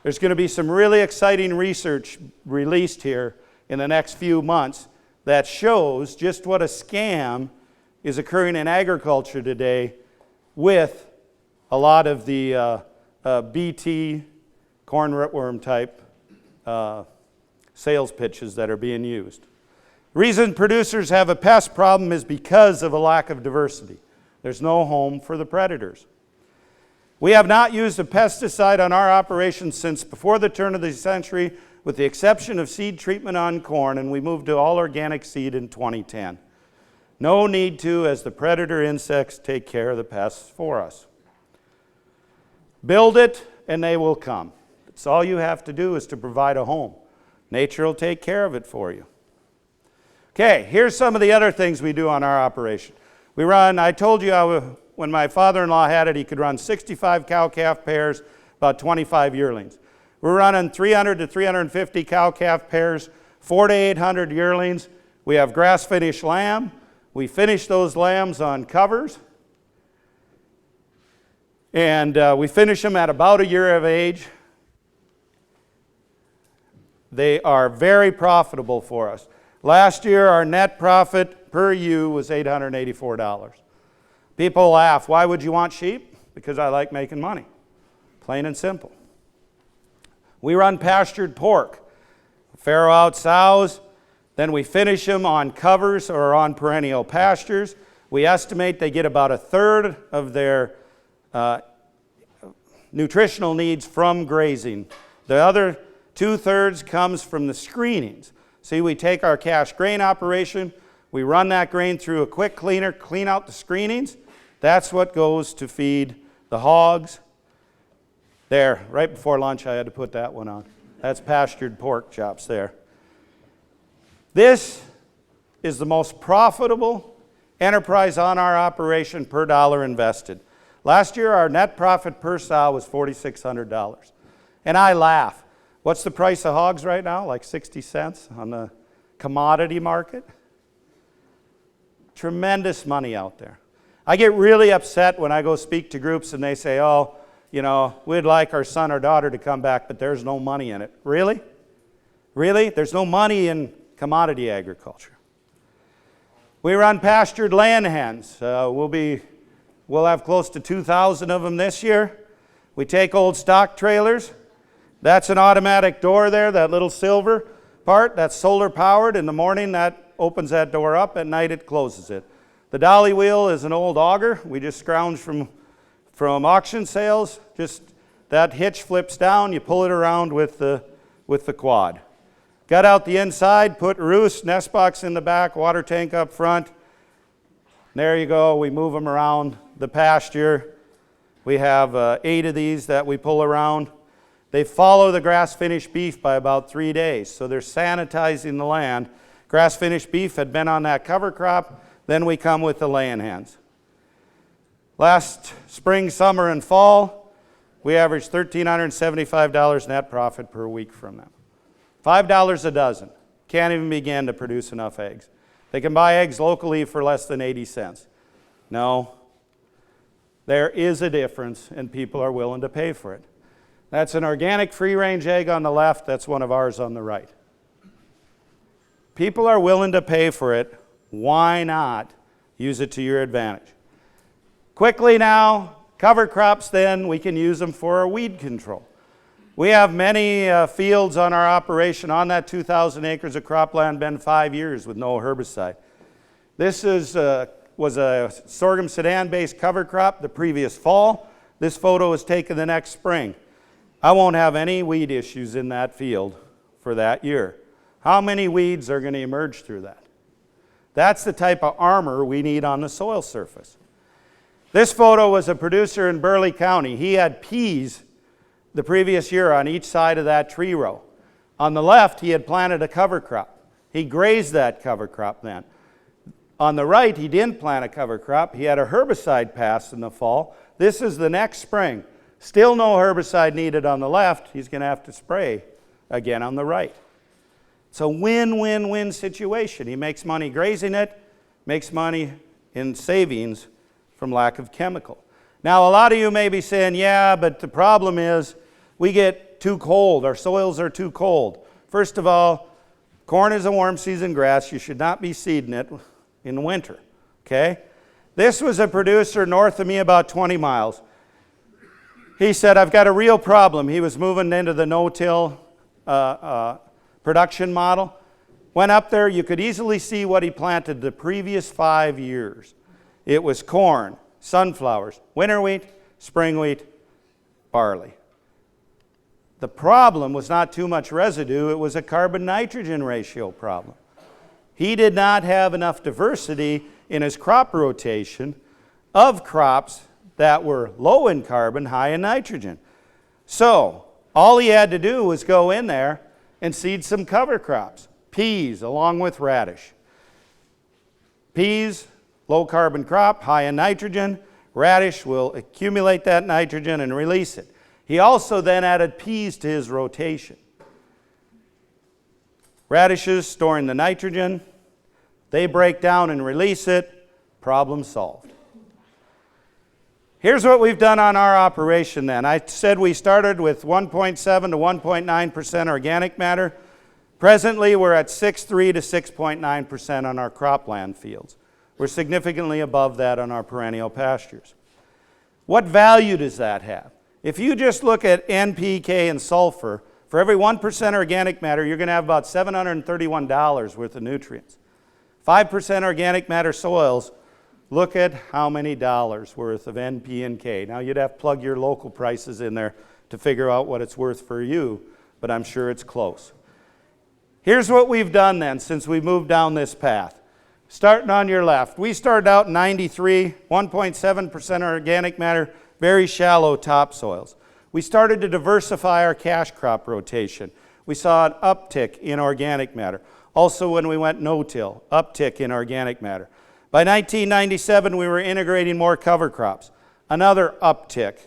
There's going to be some really exciting research released here in the next few months that shows just what a scam is occurring in agriculture today with a lot of the BT, corn rootworm type sales pitches that are being used. The reason producers have a pest problem is because of a lack of diversity. There's no home for the predators. We have not used a pesticide on our operations since before the turn of the century, with the exception of seed treatment on corn, and we moved to all organic seed in 2010. No need to, as the predator insects take care of the pests for us. Build it and they will come. It's all you have to do is to provide a home. Nature will take care of it for you. Okay, here's some of the other things we do on our operation. We run, I told you when my father-in-law had it, he could run 65 cow-calf pairs, about 25 yearlings. We're running 300 to 350 cow-calf pairs, 400 to 800 yearlings. We have grass-finished lamb. We finish those lambs on covers. And we finish them at about a year of age. They are very profitable for us. Last year, our net profit per ewe was $884. People laugh, why would you want sheep? Because I like making money, plain and simple. We run pastured pork, farrow out sows, then we finish them on covers or on perennial pastures. We estimate they get about a third of their nutritional needs from grazing. The other 2/3 comes from the screenings. See, we take our cash grain operation, we run that grain through a quick cleaner, clean out the screenings. That's what goes to feed the hogs. There, right before lunch I had to put that one on. That's pastured pork chops there. This is the most profitable enterprise on our operation per dollar invested. Last year our net profit per sow was $4,600. And I laugh. What's the price of hogs right now? Like 60 cents on the commodity market? Tremendous money out there. I get really upset when I go speak to groups and they say, oh, you know, we'd like our son or daughter to come back, but there's no money in it. Really? Really? There's no money in commodity agriculture. We run pastured land hens. We'll We'll have close to 2,000 of them this year. We take old stock trailers. That's an automatic door there, that little silver part. That's solar powered. In the morning, that opens that door up. At night, it closes it. The dolly wheel is an old auger. We just scrounge from auction sales. Just that hitch flips down. You pull it around with the quad. Got out the inside, put roost, nest box in the back, water tank up front. There you go. We move them around the pasture. We have 8 of these that we pull around. They follow the grass-finished beef by about 3 days, so they're sanitizing the land. Grass-finished beef had been on that cover crop. Then we come with the laying hens. Last spring, summer, and fall, we averaged $1,375 net profit per week from them. $5 a dozen. Can't even begin to produce enough eggs. They can buy eggs locally for less than 80 cents. No, there is a difference, and people are willing to pay for it. That's an organic free-range egg on the left. That's one of ours on the right. People are willing to pay for it. Why not use it to your advantage? Quickly now, cover crops then, we can use them for weed control. We have many fields on our operation. On that 2,000 acres of cropland, been 5 years with no herbicide. This was a sorghum sedan-based cover crop the previous fall. This photo was taken the next spring. I won't have any weed issues in that field for that year. How many weeds are going to emerge through that? That's the type of armor we need on the soil surface. This photo was a producer in Burleigh County. He had peas the previous year on each side of that tree row. On the left, he had planted a cover crop. He grazed that cover crop then. On the right, he didn't plant a cover crop. He had a herbicide pass in the fall. This is the next spring. Still no herbicide needed on the left. He's going to have to spray again on the right. It's a win-win-win situation. He makes money grazing it, makes money in savings from lack of chemical. Now, a lot of you may be saying, yeah, but the problem is we get too cold. Our soils are too cold. First of all, corn is a warm season grass. You should not be seeding it in winter, okay? This was a producer north of me about 20 miles. He said, I've got a real problem. He was moving into the no-till production model. Went up there, you could easily see what he planted the previous 5 years. It was corn, sunflowers, winter wheat, spring wheat, barley. The problem was not too much residue, it was a carbon-nitrogen ratio problem. He did not have enough diversity in his crop rotation of crops that were low in carbon, high in nitrogen. So, all he had to do was go in there and seed some cover crops, peas along with radish. Peas, low carbon crop, high in nitrogen. Radish will accumulate that nitrogen and release it. He also then added peas to his rotation. Radishes storing the nitrogen, they break down and release it, problem solved. Here's what we've done on our operation then. I said we started with 1.7 to 1.9% organic matter. Presently, we're at 6.3 to 6.9% on our cropland fields. We're significantly above that on our perennial pastures. What value does that have? If you just look at NPK and sulfur, for every 1% organic matter, you're going to have about $731 worth of nutrients. 5% organic matter soils, look at how many dollars worth of NP and K. Now, you'd have to plug your local prices in there to figure out what it's worth for you, but I'm sure it's close. Here's what we've done then since we moved down this path. Starting on your left, we started out in 93, 1.7% organic matter, very shallow topsoils. We started to diversify our cash crop rotation. We saw an uptick in organic matter. Also, when we went no-till, uptick in organic matter. By 1997, we were integrating more cover crops. Another uptick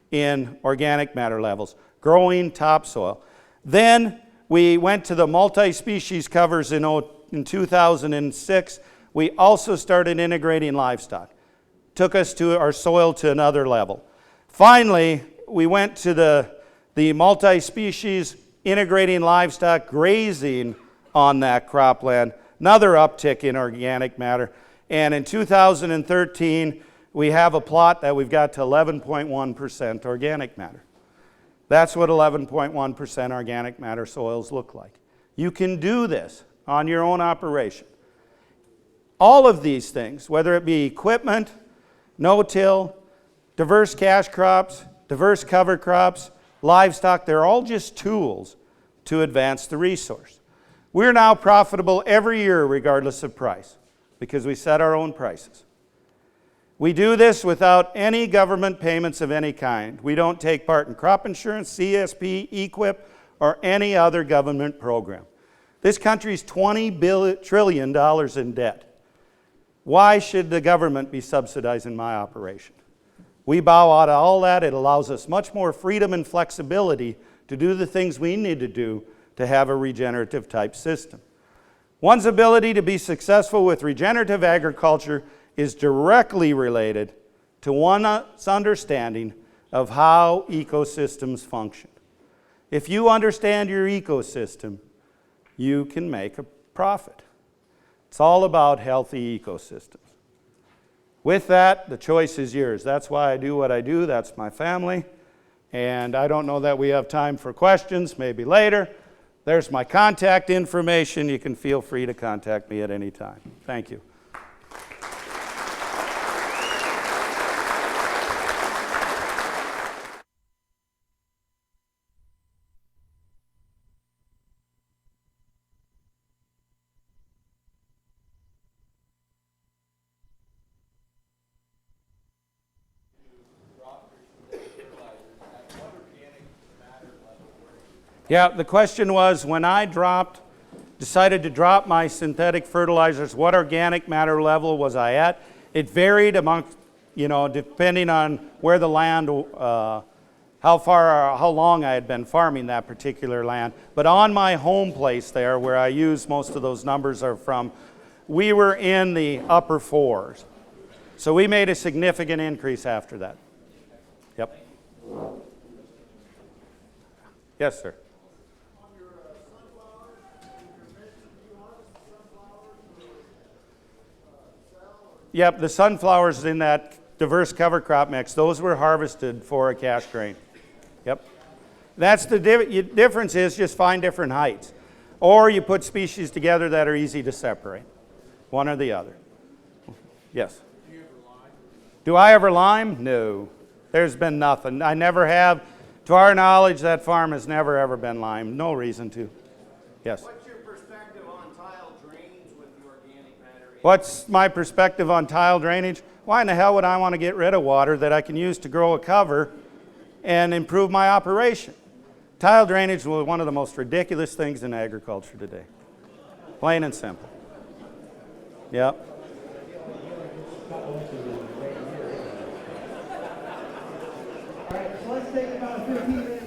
in organic matter levels, growing topsoil. Then we went to the multi-species covers in 2006. We also started integrating livestock. Took us to our soil to another level. Finally, we went to the multi-species integrating livestock grazing on that cropland. Another uptick in organic matter. And in 2013, we have a plot that we've got to 11.1% organic matter. That's what 11.1% organic matter soils look like. You can do this on your own operation. All of these things, whether it be equipment, no-till, diverse cash crops, diverse cover crops, livestock, they're all just tools to advance the resource. We're now profitable every year regardless of price because we set our own prices. We do this without any government payments of any kind. We don't take part in crop insurance, CSP, EQIP, or any other government program. This country's $20 trillion in debt. Why should the government be subsidizing my operation? We bow out of all that. It allows us much more freedom and flexibility to do the things we need to do to have a regenerative type system. One's ability to be successful with regenerative agriculture is directly related to one's understanding of how ecosystems function. If you understand your ecosystem, you can make a profit. It's all about healthy ecosystems. With that, the choice is yours. That's why I do what I do. That's my family. And I don't know that we have time for questions, maybe later. There's my contact information. You can feel free to contact me at any time. Thank you. Yeah, the question was, when I decided to drop my synthetic fertilizers, what organic matter level was I at? It varied among, depending on where the land, how long I had been farming that particular land. But on my home place there, where I use most of those numbers are from, we were in the upper 4s. So we made a significant increase after that. Yep. Yes, sir. Yep, the sunflowers in that diverse cover crop mix, those were harvested for a cash grain. Yep. That's the difference is just find different heights. Or you put species together that are easy to separate, one or the other. Yes? Do you ever lime? Do I ever lime? No. There's been nothing. I never have. To our knowledge, that farm has never ever been limed. No reason to. Yes? What's your perspective on tile drainage with the organic matter? What's my perspective on tile drainage? Why in the hell would I want to get rid of water that I can use to grow a cover and improve my operation? Tile drainage was one of the most ridiculous things in agriculture today. Plain and simple. Yep. All right, so let's take about a 15 minute